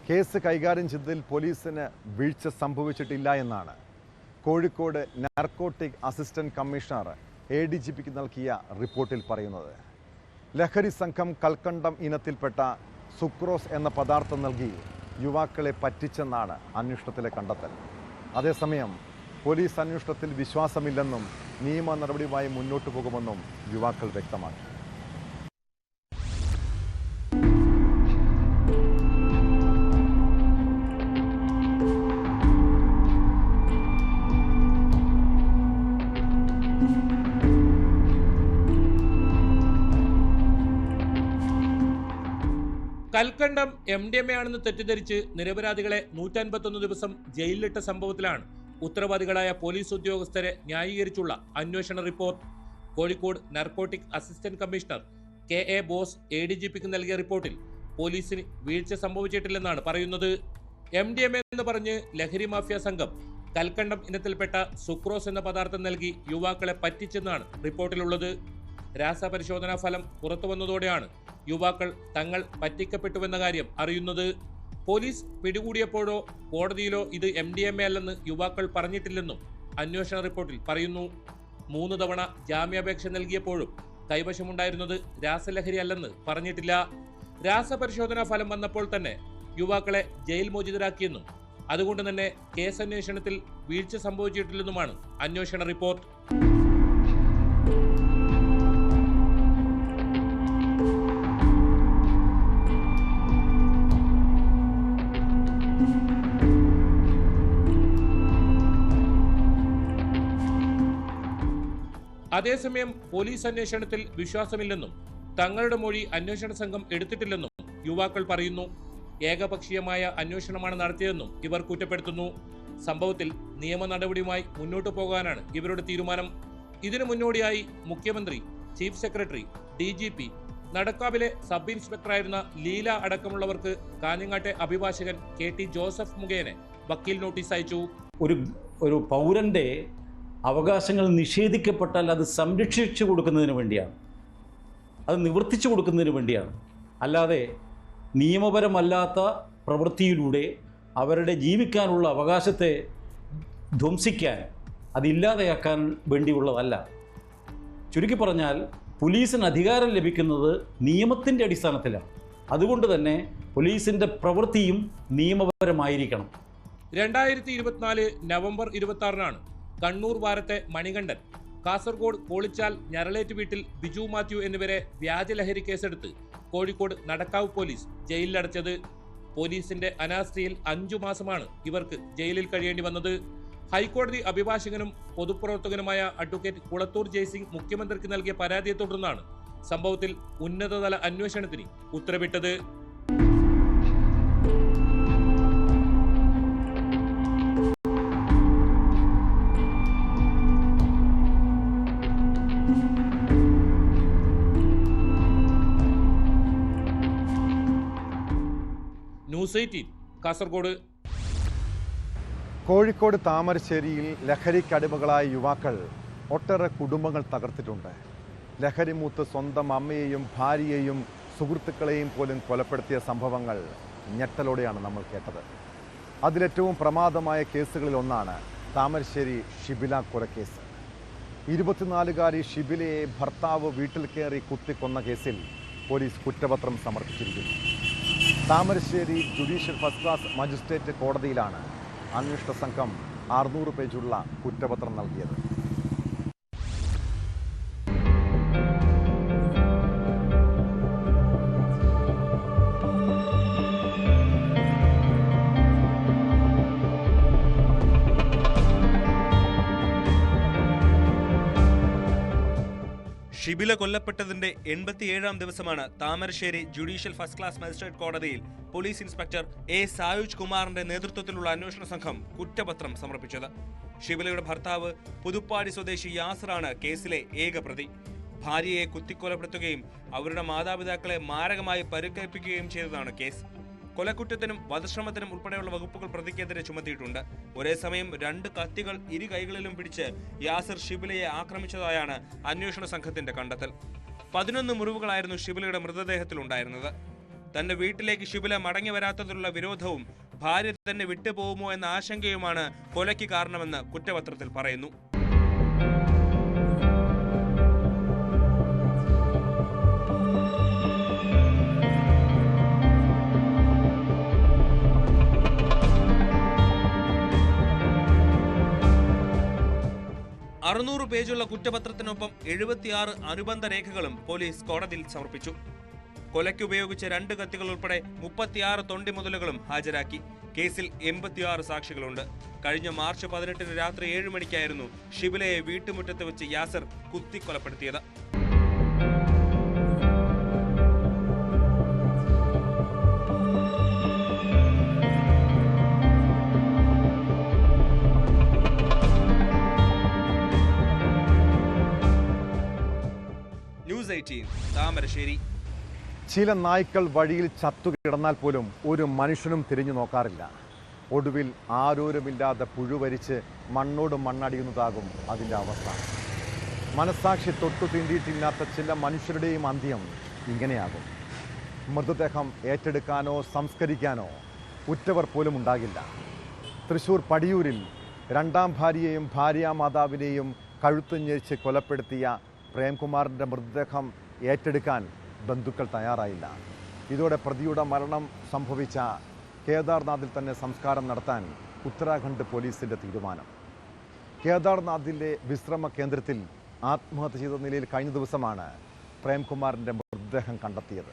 കേസ് കൈകാര്യം ചെയ്തതിൽ പോലീസിന് വീഴ്ച സംഭവിച്ചിട്ടില്ല എന്നാണ് കോഴിക്കോട് നാർക്കോട്ടിക് അസിസ്റ്റന്റ് കമ്മീഷണർ ADGPക്ക് നൽകിയ റിപ്പോർട്ടിൽ പറയുന്നത്. ലഹരി സംഘം കൽക്കണ്ടം ഇനത്തിൽപ്പെട്ട സുക്രോസ് എന്ന പദാർത്ഥം നൽകി യുവാക്കളെ പറ്റിച്ചെന്നാണ് അന്വേഷണത്തിലെ കണ്ടെത്തൽ. അതേസമയം പോലീസ് അന്വേഷണത്തിൽ വിശ്വാസമില്ലെന്നും നിയമ നടപടിയുമായി മുന്നോട്ടു പോകുമെന്നും യുവാക്കൾ വ്യക്തമാക്കി. കൽക്കണ്ടം MDMA ആണെന്ന് തെറ്റിദ്ധരിച്ച് നിരപരാധികളെ 151 ദിവസം ജയിലിലിട്ട സംഭവത്തിലാണ് ഉത്തരവാദികളായ പോലീസ് ഉദ്യോഗസ്ഥരെ ന്യായീകരിച്ചുള്ള അന്വേഷണ report. Kozhikode narcotic assistant commissioner KA Bose ADGPക്ക് നൽകിയ റിപ്പോർട്ടിൽ പോലീസിന് വീഴ്ച സംഭവിച്ചിട്ടില്ലെന്നാണ് പറയുന്നത്. MDMA എന്ന് പറഞ്ഞ് ലഹരി മാഫിയ സംഘം കൽക്കണ്ടം ഇനത്തിൽപ്പെട്ട സുക്രോസ് എന്ന പദാർത്ഥം നൽകി യുവാക്കളെ പറ്റിച്ചെന്നാണ് റിപ്പോർട്ടിലുള്ളത്. രാസപരിശോധനാ ഫലം പുറത്തു വന്നതോടെയാണ് യുവാക്കൾ തങ്ങൾ പറ്റിക്കപ്പെട്ടുവെന്ന കാര്യം അറിയുന്നത്. പോലീസ് പിടികൂടിയപ്പോഴോ കോടതിയിലോ ഇത് MDMA അല്ലെന്ന് യുവാക്കൾ പറഞ്ഞിട്ടില്ലെന്നും അന്വേഷണ റിപ്പോർട്ടിൽ പറയുന്നു. 3 തവണ ജാമ്യാപേക്ഷ നൽകിയപ്പോഴും കൈവശമുണ്ടായിരുന്നത് രാസലഹരി അല്ലെന്ന് പറഞ്ഞിട്ടില്ല. രാസപരിശോധനാ ഫലം വന്നപ്പോൾ തന്നെ യുവാക്കളെ ജയിൽ മോചിതരാക്കിയെന്നും അതുകൊണ്ട് തന്നെ കേസന്വേഷണത്തിൽ വീഴ്ച സംഭവിച്ചിട്ടില്ലെന്നുമാണ് അന്വേഷണ റിപ്പോർട്ട്. അതേസമയം പോലീസ് അന്വേഷണത്തിൽ വിശ്വാസമില്ലെന്നും തങ്ങളുടെ മൊഴി അന്വേഷണ സംഘം എടുത്തിട്ടില്ലെന്നും യുവാക്കൾ പറയുന്നു. ഏകപക്ഷീയമായ അന്വേഷണമാണ് നടത്തിയതെന്നും ഇവർ കുറ്റപ്പെടുത്തുന്നു. സംഭവത്തിൽ നിയമ നടപടിയുമായി മുന്നോട്ടു പോകാനാണ് ഇവരുടെ തീരുമാനം. ഇതിനു മുന്നോടിയായി മുഖ്യമന്ത്രി, ചീഫ് സെക്രട്ടറി, DGP, നടക്കാവിലെ സബ് ഇൻസ്പെക്ടറായിരുന്ന ലീല അടക്കമുള്ളവർക്ക് കാഞ്ഞങ്ങാട്ടെ അഭിഭാഷകൻ KT ജോസഫ് മുഖേന വക്കീൽ നോട്ടീസ് അയച്ചു. ഒരു പൗരന്റെ അവകാശങ്ങൾ നിഷേധിക്കപ്പെട്ടാൽ അത് സംരക്ഷിച്ചു കൊടുക്കുന്നതിന് വേണ്ടിയാണ്, അത് നിവർത്തിച്ചു കൊടുക്കുന്നതിന് വേണ്ടിയാണ്. അല്ലാതെ നിയമപരമല്ലാത്ത പ്രവൃത്തിയിലൂടെ അവരുടെ ജീവിക്കാനുള്ള അവകാശത്തെ ധ്വംസിക്കാൻ, അതില്ലാതെയാക്കാൻ വേണ്ടിയുള്ളതല്ല. ചുരുക്കി പറഞ്ഞാൽ പോലീസിന് അധികാരം ലഭിക്കുന്നത് നിയമത്തിൻ്റെ അടിസ്ഥാനത്തിലാണ്. അതുകൊണ്ട് തന്നെ പോലീസിൻ്റെ പ്രവൃത്തിയും നിയമപരമായിരിക്കണം. 2024 നവംബർ 26 കണ്ണൂർ വാരത്തെ മണികണ്ഠൻ, കാസർഗോഡ് കോളിച്ചാൽ ഞരളേറ്റ് വീട്ടിൽ ബിജു മാത്യു എന്നിവരെ വ്യാജലഹരി കേസെടുത്ത് കോഴിക്കോട് നടക്കാവ് പോലീസ് ജയിലിലടച്ചത്. പോലീസിന്റെ അനാസ്ഥയിൽ 5 മാസമാണ് ഇവർക്ക് ജയിലിൽ കഴിയേണ്ടി വന്നത്. ഹൈക്കോടതി അഭിഭാഷകനും പൊതുപ്രവർത്തകനുമായ അഡ്വക്കേറ്റ് കുളത്തൂർ ജയ്സിംഗ് മുഖ്യമന്ത്രിക്ക് നൽകിയ പരാതിയെ തുടർന്നാണ് സംഭവത്തിൽ ഉന്നതതല അന്വേഷണത്തിന് ഉത്തരവിട്ടത്. ന്യൂസ് 18 കാസർഗോഡ്. കോഴിക്കോട് താമരശ്ശേരിയിൽ ലഹരിക്കടിമകളായ യുവാക്കൾ ഒട്ടേറെ കുടുംബങ്ങൾ തകർത്തിട്ടുണ്ട്. ലഹരി മൂത്ത് സ്വന്തം അമ്മയെയും ഭാര്യയെയും സുഹൃത്തുക്കളെയും പോലും കൊലപ്പെടുത്തിയ സംഭവങ്ങൾ ഞെട്ടലോടെയാണ് നമ്മൾ കേട്ടത്. അതിലേറ്റവും പ്രമാദമായ കേസുകളിൽ ഒന്നാണ് താമരശ്ശേരി ഷിബില കൊലക്കേസ്. 24-കാരി ഷിബിലയെ ഭർത്താവ് വീട്ടിൽ കയറി കുത്തിക്കൊന്ന കേസിൽ പോലീസ് കുറ്റപത്രം സമർപ്പിച്ചിരിക്കുന്നു. Thamarassery judicial first class magistrate കോടതിയിലാണ് അന്വേഷണ സംഘം 600 പേജുള്ള കുറ്റപത്രം നൽകിയത്. ഷിബില കൊല്ലപ്പെട്ടതിന്റെ 87-ാം ദിവസമാണ് Thamarassery judicial first class magistrate കോടതിയിൽ പോലീസ് ഇൻസ്പെക്ടർ സായുജ് കുമാറിന്റെ നേതൃത്വത്തിലുള്ള അന്വേഷണ സംഘം കുറ്റപത്രം സമർപ്പിച്ചത്. ഷിബിലയുടെ ഭർത്താവ് പുതുപ്പാടി സ്വദേശി യാസറാണ് കേസിലെ ഏക പ്രതി. ഭാര്യയെ കുത്തിക്കൊലപ്പെടുത്തുകയും അവരുടെ മാതാപിതാക്കളെ മാരകമായി പരിക്കേൽപ്പിക്കുകയും ചെയ്തതാണ് കേസ്. കൊലക്കുറ്റത്തിനും വധശ്രമത്തിനും ഉൾപ്പെടെയുള്ള വകുപ്പുകൾ പ്രതിക്കെതിരെ ചുമത്തിയിട്ടുണ്ട്. ഒരേ സമയം 2 കത്തികൾ ഇരു കൈകളിലും പിടിച്ച് യാസിർ ഷിബിലയെ ആക്രമിച്ചതായാണ് അന്വേഷണ സംഘത്തിന്റെ കണ്ടെത്തൽ. 11 മുറിവുകളായിരുന്നു ഷിബിലയുടെ മൃതദേഹത്തിലുണ്ടായിരുന്നത്. തന്റെ വീട്ടിലേക്ക് ഷിബില മടങ്ങി വരാത്തതിലുള്ള വിരോധവും ഭാര്യ തന്നെ വിട്ടുപോകുമോ എന്ന ആശങ്കയുമാണ് കൊലയ്ക്ക് കാരണമെന്ന് കുറ്റപത്രത്തിൽ പറയുന്നു. $600 പേജുള്ള കുറ്റപത്രത്തിനൊപ്പം 76 അനുബന്ധ രേഖകളും പോലീസ് കോടതിയിൽ സമർപ്പിച്ചു. കൊലയ്ക്ക് ഉപയോഗിച്ച 2 കത്തികൾ ഉൾപ്പെടെ 36 തൊണ്ടിമുതലുകളും ഹാജരാക്കി. കേസിൽ 86 സാക്ഷികളുണ്ട്. കഴിഞ്ഞ മാർച്ച് 18 രാത്രി 7 മണിക്കായിരുന്നു ഷിബിലയെ വീട്ടുമുറ്റത്ത് വെച്ച് യാസിർ കുത്തിക്കൊലപ്പെടുത്തിയത്. ന്യൂസ് 18 താമരശ്ശേരി. ചില നായ്ക്കൾ വഴിയിൽ ചത്തുകിടന്നാൽ പോലും ഒരു മനുഷ്യനും തിരിഞ്ഞു നോക്കാറില്ല. ഒടുവിൽ ആരോരുമില്ലാതെ പുഴുവരിച്ച് മണ്ണോട് മണ്ണടിയുന്നതാകും അതിൻ്റെ അവസ്ഥ. മനസ്സാക്ഷി തൊട്ടു തീണ്ടിയിട്ടില്ലാത്ത ചില മനുഷ്യരുടെയും അന്ത്യം ഇങ്ങനെയാകും. മൃതദേഹം ഏറ്റെടുക്കാനോ സംസ്കരിക്കാനോ ഉറ്റവർ പോലും ഉണ്ടാകില്ല. തൃശ്ശൂർ പടിയൂരിൽ 2ാം ഭാര്യയെയും ഭാര്യാമാതാവിനെയും കഴുത്ത് ഞെരിച്ച് കൊലപ്പെടുത്തിയ പ്രേംകുമാറിൻ്റെ മൃതദേഹം ഏറ്റെടുക്കാൻ ബന്ധുക്കൾ തയ്യാറായില്ല. ഇതോടെ പ്രതിയുടെ മരണം സംഭവിച്ച കേദാർനാഥിൽ തന്നെ സംസ്കാരം നടത്താൻ ഉത്തരാഖണ്ഡ് പോലീസിൻ്റെ തീരുമാനം. കേദാർനാഥിലെ വിശ്രമ കേന്ദ്രത്തിൽ ആത്മഹത്യ ചെയ്ത നിലയിൽ കഴിഞ്ഞ ദിവസമാണ് പ്രേംകുമാറിൻ്റെ മൃതദേഹം കണ്ടെത്തിയത്.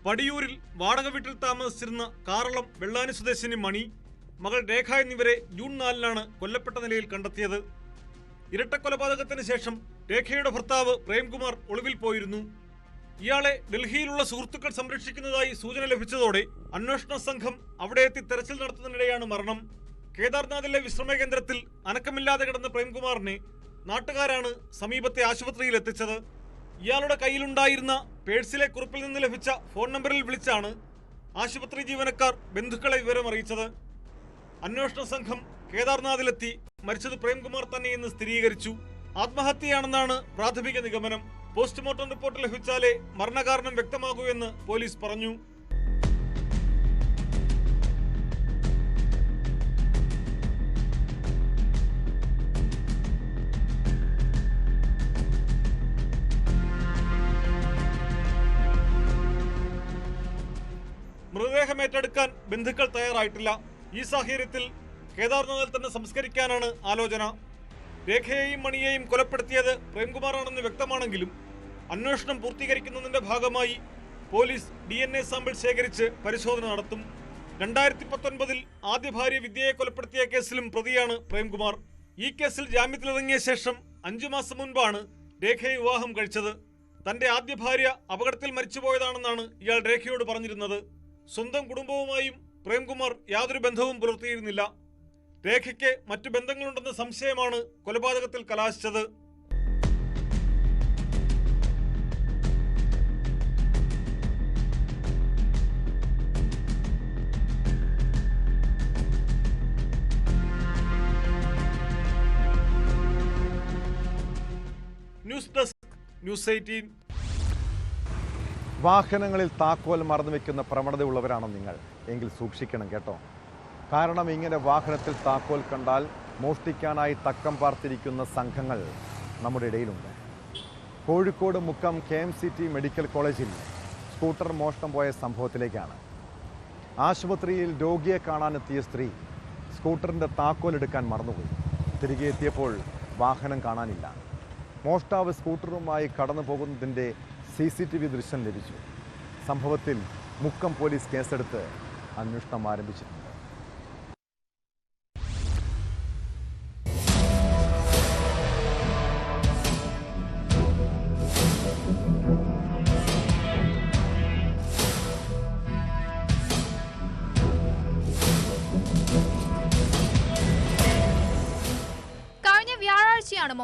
പടിയൂരിൽ വാടക വീട്ടിൽ താമസിച്ചിരുന്ന കാറളം വെള്ളാനി സ്വദേശിനി മണി, മകൾ രേഖ എന്നിവരെ ജൂൺ 4-നാണ് കൊല്ലപ്പെട്ട നിലയിൽ കണ്ടെത്തിയത്. ഇരട്ടക്കൊലപാതകത്തിന് ശേഷം രേഖയുടെ ഭർത്താവ് പ്രേംകുമാർ ഒളിവിൽ പോയിരുന്നു. ഇയാളെ ഡൽഹിയിലുള്ള സുഹൃത്തുക്കൾ സംരക്ഷിക്കുന്നതായി സൂചന ലഭിച്ചതോടെ അന്വേഷണ സംഘം അവിടെ എത്തി തെരച്ചിൽ നടത്തുന്നതിനിടെയാണ് മരണം. കേദാർനാഥിലെ വിശ്രമ കേന്ദ്രത്തിൽ അനക്കമില്ലാതെ കിടന്ന പ്രേംകുമാറിനെ നാട്ടുകാരാണ് സമീപത്തെ ആശുപത്രിയിൽ എത്തിച്ചത്. ഇയാളുടെ കയ്യിലുണ്ടായിരുന്ന പേഴ്സിലെ കുറിപ്പിൽ നിന്ന് ലഭിച്ച ഫോൺ നമ്പറിൽ വിളിച്ചാണ് ആശുപത്രി ജീവനക്കാർ ബന്ധുക്കളെ വിവരം അറിയിച്ചത്. അന്വേഷണ സംഘം കേദാർനാഥിലെത്തി മരിച്ചത് പ്രേംകുമാർ തന്നെയെന്ന് സ്ഥിരീകരിച്ചു. ആത്മഹത്യയാണെന്നാണ് പ്രാഥമിക നിഗമനം. പോസ്റ്റ്മോർട്ടം റിപ്പോർട്ട് ലഭിച്ചാലേ മരണകാരണം വ്യക്തമാകൂ എന്ന് പോലീസ് പറഞ്ഞു. മൃതദേഹം ഏറ്റെടുക്കാൻ ബന്ധുക്കൾ തയ്യാറായിട്ടില്ല. ഈ സാഹചര്യത്തിൽ കേദാർനാഥിൽ തന്നെ സംസ്കരിക്കാനാണ് ആലോചന. രേഖയെയും മണിയെയും കൊലപ്പെടുത്തിയത് പ്രേംകുമാറാണെന്ന് വ്യക്തമാണെങ്കിലും അന്വേഷണം പൂർത്തീകരിക്കുന്നതിന്റെ ഭാഗമായി പോലീസ് DNA സാമ്പിൾ ശേഖരിച്ച് പരിശോധന നടത്തും. 2019 ആദ്യ ഭാര്യ വിദ്യയെ കൊലപ്പെടുത്തിയ കേസിലും പ്രതിയാണ് പ്രേംകുമാർ. ഈ കേസിൽ ജാമ്യത്തിലിറങ്ങിയ ശേഷം 5 മാസം മുൻപാണ് രേഖയെ വിവാഹം കഴിച്ചത്. തന്റെ ആദ്യ ഭാര്യ അപകടത്തിൽ മരിച്ചുപോയതാണെന്നാണ് ഇയാൾ രേഖയോട് പറഞ്ഞിരുന്നത്. സ്വന്തം കുടുംബവുമായും പ്രേംകുമാർ യാതൊരു ബന്ധവും പുലർത്തിയിരുന്നില്ല. രേഖയ്ക്ക് മറ്റു ബന്ധങ്ങളുണ്ടെന്ന സംശയമാണ് കൊലപാതകത്തിൽ കലാശിച്ചത്. News desk, news 18. വാഹനങ്ങളിൽ താക്കോൽ മറന്നു വയ്ക്കുന്ന പ്രവണതയുള്ളവരാണോ നിങ്ങൾ? എങ്കിൽ സൂക്ഷിക്കണം കേട്ടോ. കാരണം ഇങ്ങനെ വാഹനത്തിൽ താക്കോൽ കണ്ടാൽ മോഷ്ടിക്കാനായി തക്കം പാർത്തിരിക്കുന്ന സംഘങ്ങൾ നമ്മുടെ ഇടയിലുണ്ട്. കോഴിക്കോട് മുക്കം KMCT മെഡിക്കൽ കോളേജിൽ സ്കൂട്ടർ മോഷണം പോയ സംഭവത്തിലേക്കാണ്. ആശുപത്രിയിൽ രോഗിയെ കാണാനെത്തിയ സ്ത്രീ സ്കൂട്ടറിൻ്റെ താക്കോൽ എടുക്കാൻ മറന്നുപോയി. തിരികെ എത്തിയപ്പോൾ വാഹനം കാണാനില്ല. മോഷ്ടാവ് സ്കൂട്ടറുമായി കടന്നു പോകുന്നതിൻ്റെ CCTV ദൃശ്യം ലഭിച്ചു. സംഭവത്തിൽ മുക്കം പോലീസ് കേസെടുത്ത് അന്വേഷണം ആരംഭിച്ചിട്ടുണ്ട്.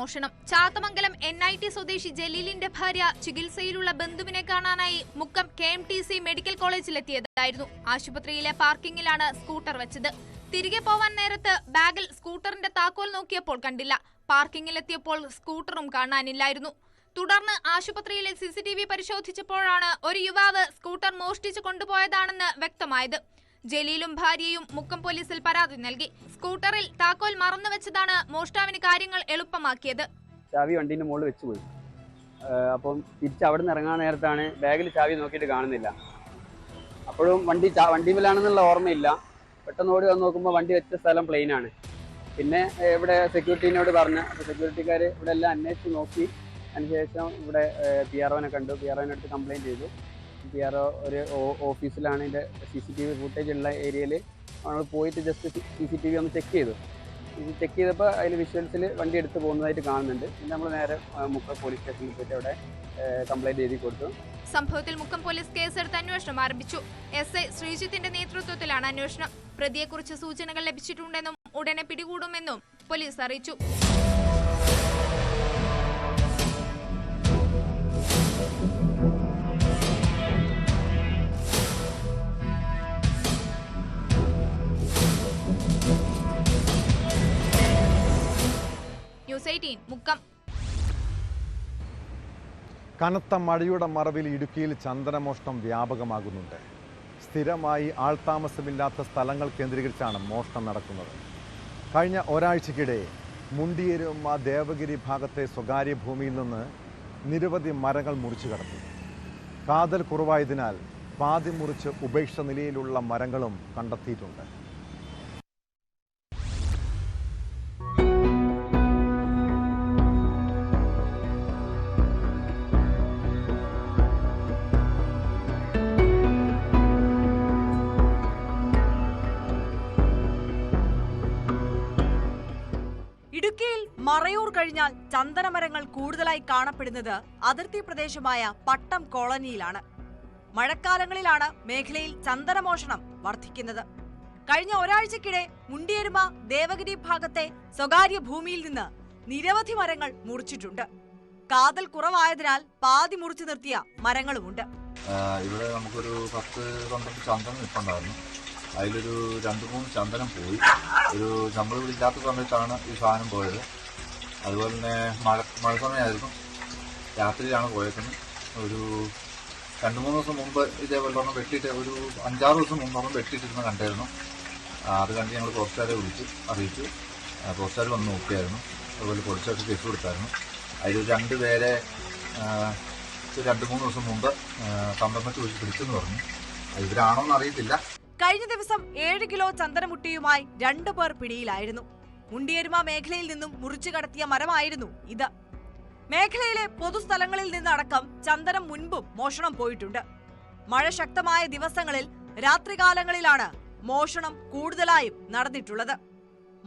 മോഷണം. ചാത്തമംഗലം NIT സ്വദേശി ജലീലിന്റെ ഭാര്യ ചികിത്സയിലുള്ള ബന്ധുവിനെ കാണാനായി മുക്കം KMTC മെഡിക്കൽ കോളേജിലെത്തിയതായിരുന്നു. ആശുപത്രിയിലെ പാർക്കിംഗിലാണ് സ്കൂട്ടർ വെച്ചത്. തിരികെ പോവാൻ നേരത്ത് ബാഗിൽ സ്കൂട്ടറിന്റെ താക്കോൽ നോക്കിയപ്പോൾ കണ്ടില്ല. പാർക്കിംഗിലെത്തിയപ്പോൾ സ്കൂട്ടറും കാണാനില്ലായിരുന്നു. തുടർന്ന് ആശുപത്രിയിലെ CCTV പരിശോധിച്ചപ്പോഴാണ് ഒരു യുവാവ് സ്കൂട്ടർ മോഷ്ടിച്ചു കൊണ്ടുപോയതാണെന്ന് വ്യക്തമായത്. ജലീലും ഭാര്യയും മുക്കം പോലീസിൽ പരാതി നൽകി. സ്കൂട്ടറിൽ താക്കോൽ മറന്നുവെച്ചതാണ് മോഷ്ടാവിന് കാര്യങ്ങൾ എളുപ്പമാക്കിയത്. ചാവി വണ്ടീൻ്റെ മുകളിൽ വെച്ച് പോയി. അപ്പം തിരിച്ച് അവിടെ നിന്ന് ഇറങ്ങാൻ നേരത്താണ് ബാഗിൽ ചാവി നോക്കിയിട്ട് കാണുന്നില്ല. അപ്പോഴും വണ്ടിയിലാണെന്നുള്ള ഓർമ്മയില്ല. പെട്ടെന്ന് ഓടി വന്ന് നോക്കുമ്പോൾ വണ്ടി വെച്ച സ്ഥലം പ്ലെയിനാണ്. പിന്നെ ഇവിടെ സെക്യൂരിറ്റീനോട് പറഞ്ഞ്, അപ്പോൾ സെക്യൂരിറ്റിക്കാർ ഇവിടെ എല്ലാം അന്വേഷിച്ച് നോക്കി. അതിനുശേഷം ഇവിടെ PROനെ കണ്ടു. PROൻ്റെ അടുത്ത് കംപ്ലയിൻറ്റ് ചെയ്തു. PRO ഒരു ഓഫീസിലാണ് ഇതിൻ്റെ CCTV ഫുട്ടേജ് ഉള്ള ഏരിയയിൽ നമ്മൾ പോയിട്ട് ജസ്റ്റ് CCTV ഒന്ന് ചെക്ക് ചെയ്തു. ഇത് ചെക്ക് ചെയ്തപ്പോൾ അതിൽ വിഷ്വൽസിൽ വണ്ടി എടുത്ത് പോകുന്നതായിട്ട് കാണുന്നുണ്ട്. പിന്നെ നമ്മൾ നേരെ മുക്കം പോലീസ് സ്റ്റേഷനിൽ പോയിട്ട് അവിടെ കംപ്ലയിൻറ്റ് എഴുതി കൊടുത്തു. സംഭവത്തിൽ മുക്കം പോലീസ് കേസെടുത്ത് അന്വേഷണം ആരംഭിച്ചു. SI ശ്രീജിത്തിന്റെ നേതൃത്വത്തിലാണ് അന്വേഷണം. പ്രതിയെക്കുറിച്ച് സൂചനകൾ ലഭിച്ചിട്ടുണ്ടെന്നും ഉടനെ പിടികൂടുമെന്നും പോലീസ് അറിയിച്ചു. ന്യൂസ് 18 മുക്കം. കനത്ത മഴയുടെ മറവിൽ ഇടുക്കിയിൽ ചന്ദനമോഷണം വ്യാപകമാകുന്നുണ്ട്. സ്ഥിരമായി ആൾതാമസമില്ലാത്ത സ്ഥലങ്ങൾ കേന്ദ്രീകരിച്ചാണ് മോഷണം നടക്കുന്നത്. കഴിഞ്ഞ ഒരാഴ്ചക്കിടെ മുണ്ടിയേരുമ ദേവഗിരി ഭാഗത്തെ സ്വകാര്യ ഭൂമിയിൽ നിന്ന് നിരവധി മരങ്ങൾ മുറിച്ചു കടത്തി. കാതൽ കുറവായതിനാൽ പാതി മുറിച്ച് ഉപേക്ഷ നിലയിലുള്ള മരങ്ങളും കണ്ടെത്തിയിട്ടുണ്ട്. ഇടുക്കിയിൽ മറയൂർ കഴിഞ്ഞാൽ ചന്ദനമരങ്ങൾ കൂടുതലായി കാണപ്പെടുന്നത് അതിർത്തി പ്രദേശമായ പട്ടം കോളനിയിലാണ്. മഴക്കാലങ്ങളിലാണ് മേഖലയിൽ ചന്ദനമോഷണം വർദ്ധിക്കുന്നത്. കഴിഞ്ഞ ഒരാഴ്ചക്കിടെ മുണ്ടിയേരുമ ദേവഗിരി ഭാഗത്തെ സ്വകാര്യ ഭൂമിയിൽ നിന്ന് നിരവധി മരങ്ങൾ മുറിച്ചിട്ടുണ്ട്. കാതൽ കുറവായതിനാൽ പാതി മുറിച്ചു നിർത്തിയ മരങ്ങളുമുണ്ട്. ഇവിടെ നമുക്കൊരു 10-12 ചന്ദനം നിൽപ്പുണ്ടായിരുന്നു. അതിലൊരു 2-3 ചന്ദനം പോയി. ഒരു നമ്മളിവിടെ ഇല്ലാത്ത സമയത്താണ് ഈ സാധനം പോയത്. അതുപോലെ തന്നെ മഴ സമയമായിരുന്നു. രാത്രിയിലാണ് പോയേക്കുന്നത്. ഒരു 2-3 ദിവസം മുമ്പ് ഇതേപോലെ ഒരെണ്ണം വെട്ടിയിട്ട്, ഒരു 5-6 ദിവസം മുമ്പ് ഒരെണ്ണം വെട്ടിയിട്ടിരുന്ന് കണ്ടായിരുന്നു. അത് കണ്ട് ഞങ്ങൾ പോലീസുകാരെ അറിയിച്ചു. പോലീസുകാർ വന്ന് നോക്കിയായിരുന്നു. അതുപോലെ പോലീസുകാർക്ക് കേസ് കൊടുത്തായിരുന്നു. അതിൽ 2 പേരെ 2-3 ദിവസം മുമ്പ് സംരംഭത്തിൽ വെച്ച് പിടിച്ചെന്ന് പറഞ്ഞു. ഇവരാണോന്ന് അറിയത്തില്ല. കഴിഞ്ഞ ദിവസം 7 കിലോ ചന്ദനമുട്ടിയുമായി 2 പേർ പിടിയിലായിരുന്നു. മുണ്ടിയേരുമ മേഖലയിൽ നിന്നും മുറിച്ചു കടത്തിയ മരമായിരുന്നു ഇത്. മേഖലയിലെ പൊതുസ്ഥലങ്ങളിൽ നിന്നടക്കം ചന്ദനം മുൻപും മോഷണം പോയിട്ടുണ്ട്. മഴ ശക്തമായ ദിവസങ്ങളിൽ രാത്രികാലങ്ങളിലാണ് മോഷണം കൂടുതലായും നടന്നിട്ടുള്ളത്.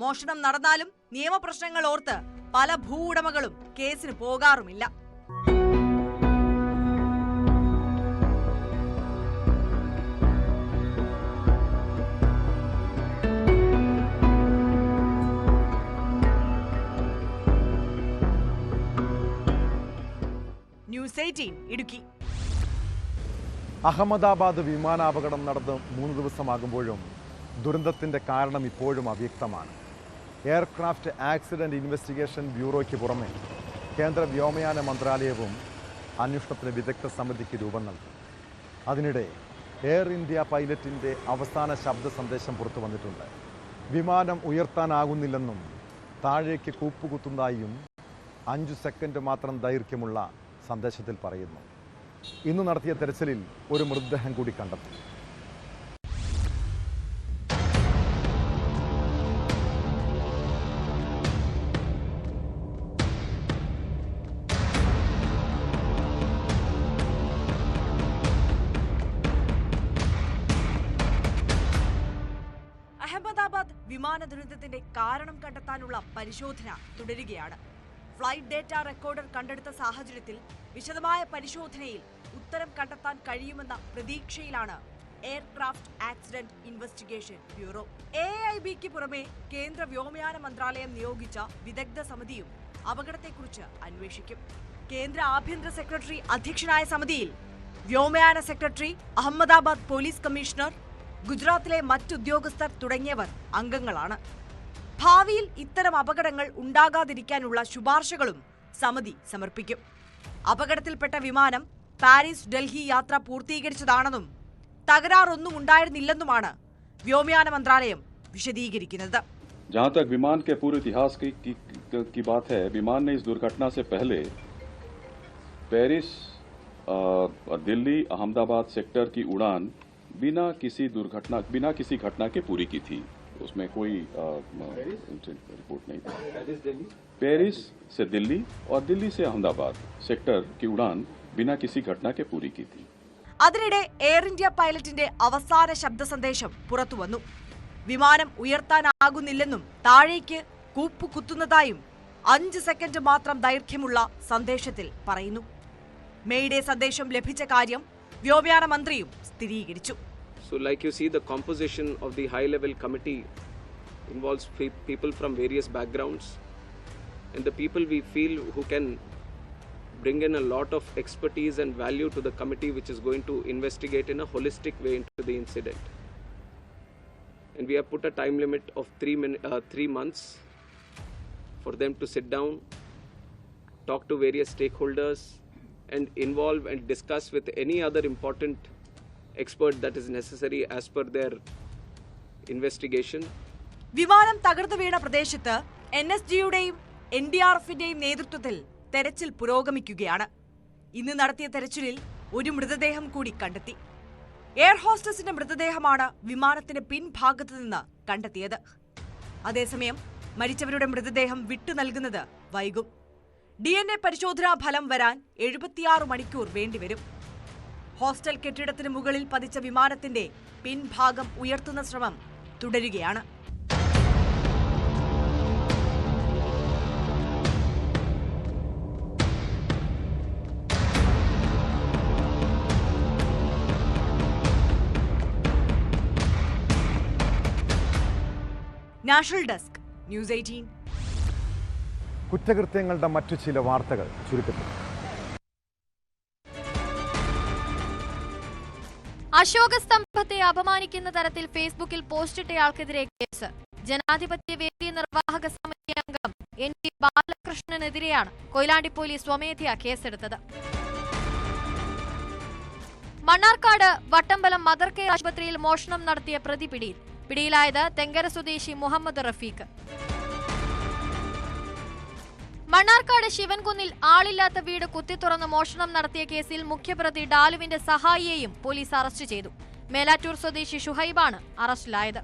മോഷണം നടന്നാലും നിയമപ്രശ്നങ്ങൾ ഓർത്ത് പല ഭൂ ഉടമകളും കേസിന് പോകാറുമില്ല. ന്യൂസ് 18 ഇടുക്കി. അഹമ്മദാബാദ് വിമാനാപകടം നടന്ന് 3 ദിവസമാകുമ്പോഴും ദുരന്തത്തിൻ്റെ കാരണം ഇപ്പോഴും അവ്യക്തമാണ്. എയർക്രാഫ്റ്റ് ആക്സിഡന്റ് ഇൻവെസ്റ്റിഗേഷൻ ബ്യൂറോയ്ക്ക് പുറമെ കേന്ദ്ര വ്യോമയാന മന്ത്രാലയവും അന്വേഷണത്തിന് വിദഗ്ധ സമിതിക്ക് രൂപം നൽകി. അതിനിടെ എയർ ഇന്ത്യ പൈലറ്റിൻ്റെ അവസാന ശബ്ദ സന്ദേശം പുറത്തു വന്നിട്ടുണ്ട്. വിമാനം ഉയർത്താനാകുന്നില്ലെന്നും താഴേക്ക് കൂപ്പുകുത്തുന്നതായും 5 സെക്കൻഡ് മാത്രം ദൈർഘ്യമുള്ള സന്ദേശത്തിൽ പറയുന്നു. ഇന്ന് നടത്തിയ തെരച്ചിലിൽ ഒരു മൃതദേഹം കൂടി കണ്ടെത്തി. അഹമ്മദാബാദ് വിമാന ദുരന്തത്തിന്റെ കാരണം കണ്ടെത്താനുള്ള പരിശോധന തുടരുകയാണ്. ഫ്ലൈറ്റ് ഡേറ്റ റെക്കോർഡർ കണ്ടെടുത്ത സാഹചര്യത്തിൽ വിശദമായ പരിശോധനയിൽ ഉത്തരം കണ്ടെത്താൻ കഴിയുമെന്ന പ്രതീക്ഷയിലാണ് എയർക്രാഫ്റ്റ് ആക്സിഡന്റ് ഇൻവെസ്റ്റിഗേഷൻ ബ്യൂറോ. AIBക്ക് പുറമെ കേന്ദ്ര വ്യോമയാന മന്ത്രാലയം നിയോഗിച്ച വിദഗ്ധ സമിതിയും അപകടത്തെക്കുറിച്ച് അന്വേഷിക്കും. കേന്ദ്ര ആഭ്യന്തര സെക്രട്ടറി അധ്യക്ഷനായ സമിതിയിൽ വ്യോമയാന സെക്രട്ടറി, അഹമ്മദാബാദ് പോലീസ് കമ്മീഷണർ, ഗുജറാത്തിലെ മറ്റുദ്യോഗസ്ഥർ തുടങ്ങിയവർ അംഗങ്ങളാണ്. ഭാവിയിൽ ഇത്തരം അപകടങ്ങൾ ഉണ്ടാകാതിരിക്കാനുള്ള ശുപാർശകളും സമിതി സമർപ്പിക്കും. അപകടത്തിൽപ്പെട്ട വിമാനം പാരീസ് ഡൽഹി യാത്ര പൂർത്തീകരിച്ചതാണെന്നും തകരാറൊന്നും ഉണ്ടായിരുന്നില്ലെന്നുമാണ് വ്യോമയാന മന്ത്രാലയം വിശദീകരിക്കുന്നത്. जहां तक विमान के पूरे इतिहास की बात है, विमान ने इस दुर्घटना से पहले पेरिस दिल्ली अहमदाबाद सेक्टर की उड़ान बिना किसी घटना के पूरी की थी. उसमें कोई रिपोर्ट नहीं थी. पेरिस से दिल्ली और दिल्ली से अहमदाबाद सेक्टर की उड़ान बिना किसी घटना के पूरी की थी. അതിനിടെ എയർ ഇന്ത്യ പൈലറ്റിന്റെ അവസാന ശബ്ദ സന്ദേശം പുറത്തുവന്നു. വിമാനം ഉയർത്താനാകുന്നില്ലെന്നും താഴേക്ക് കൂപ്പുകുത്തുന്നതായും 5 സെക്കൻഡ് മാത്രം ദൈർഘ്യമുള്ള സന്ദേശത്തിൽ പറയുന്നു. മെയ്ഡേ സന്ദേശം ലഭിച്ച കാര്യം വ്യോമയാന മന്ത്രിയും സ്ഥിരീകരിച്ചു. So like you see, the composition of the high level committee involves people from various backgrounds, and the people we feel who can bring in a lot of expertise and value to the committee, which is going to investigate in a holistic way into the incident. And we have put a time limit of 3 months for them to sit down, talk to various stakeholders, and involve and discuss with any other important expert that is necessary as per their investigation. വിമാനം തകർന്നു വീണ പ്രദേശത്ത് NSGയുടെയും NDRFന്റെയും നേതൃത്വത്തിൽ തെരച്ചിൽ പുരോഗമിക്കുകയാണ്. ഇന്ന് നടത്തിയ തെരച്ചിലിൽ ഒരു മൃതദേഹം കൂടി കണ്ടെത്തി. എയർ ഹോസ്റ്റസിന്റെ മൃതദേഹമാണ് വിമാനത്തിന്റെ പിൻഭാഗത്ത് നിന്ന് കണ്ടെത്തിയത്. അതേസമയം മരിച്ചവരുടെ മൃതദേഹം വിട്ടു നൽകുന്നത് വൈകും. DNA പരിശോധനാ ഫലം വരാൻ 76 മണിക്കൂർ വേണ്ടിവരും. ഹോസ്റ്റൽ കെട്ടിടത്തിന് മുകളിൽ പതിച്ച വിമാനത്തിന്റെ പിൻഭാഗം ഉയർത്തുന്ന ശ്രമം തുടരുകയാണ്. National desk, news 18. കുറ്റകൃത്യങ്ങളുടെ മറ്റു ചില വാർത്തകൾ ചുരുക്കത്തിൽ. അശോക സ്തംഭത്തെ അപമാനിക്കുന്ന തരത്തിൽ ഫേസ്ബുക്കിൽ പോസ്റ്റിട്ടയാൾക്കെതിരെ കേസ്. ജനാധിപത്യ വേദി നിർവാഹക സമിതി അംഗം NT ബാലകൃഷ്ണനെതിരെയാണ് കൊയിലാണ്ടി പോലീസ് സ്വമേധയാ കേസെടുത്തത്. മണ്ണാർക്കാട് വട്ടമ്പലം മദർ കെയർ ആശുപത്രിയിൽ മോഷണം നടത്തിയ പ്രതി പിടിയിൽ. പിടിയിലായത് തെങ്കര സ്വദേശി മുഹമ്മദ് റഫീഖ്. മണ്ണാർക്കാട് ശിവൻകുന്നിൽ ആളില്ലാത്ത വീട് കുത്തിത്തുറന്ന് മോഷണം നടത്തിയ കേസിൽ മുഖ്യപ്രതി ഡാലുവിന്റെ സഹായിയെയും പോലീസ് അറസ്റ്റ് ചെയ്തു. മേലാറ്റൂർ സ്വദേശി ഷുഹൈബാണ് അറസ്റ്റിലായത്.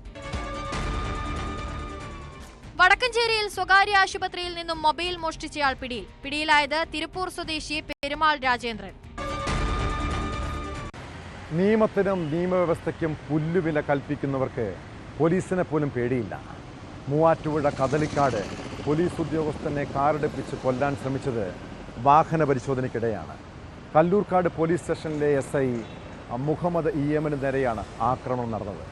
വടക്കഞ്ചേരിയിൽ സ്വകാര്യ ആശുപത്രിയിൽ നിന്നും മൊബൈൽ മോഷ്ടിച്ചയാൾ പിടിയിൽ. പിടിയിലായത് തിരുപ്പൂർ സ്വദേശി പെരുമാൾ രാജേന്ദ്രൻ. നിയമത്തിനും നിയമവ്യവസ്ഥയ്ക്കും പുല്ലുവില കൽപ്പിക്കുന്നവർക്ക് പോലീസിനെ പോലും പേടിയില്ല. മൂവാറ്റുപുഴ കദളിക്കാട് പോലീസ് ഉദ്യോഗസ്ഥനെ കാറെടുപ്പിച്ച് കൊല്ലാൻ ശ്രമിച്ചത് വാഹന പരിശോധനയ്ക്കിടെയാണ്. കല്ലൂർക്കാട് പോലീസ് സ്റ്റേഷനിലെ SI മുഹമ്മദ് EMന് നേരെയാണ് ആക്രമണം നടന്നത്.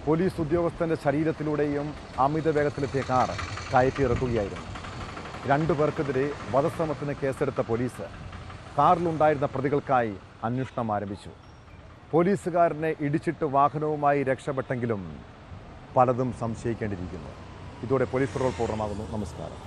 പോലീസ് ഉദ്യോഗസ്ഥൻ്റെ ശരീരത്തിലൂടെയും അമിത വേഗത്തിലെത്തിയ കാർ കയറ്റിയിറക്കുകയായിരുന്നു. 2 പേർക്കെതിരെ വധശ്രമത്തിന് കേസെടുത്ത പോലീസ് കാറിലുണ്ടായിരുന്ന പ്രതികൾക്കായി അന്വേഷണം ആരംഭിച്ചു. പോലീസുകാരനെ ഇടിച്ചിട്ട് വാഹനവുമായി രക്ഷപ്പെട്ടെങ്കിലും പലതും സംശയിക്കേണ്ടിയിരിക്കുന്നു. ഇതോടെ പോലീസ് റോൾ പൂർണ്ണമാകുന്നു. നമസ്കാരം.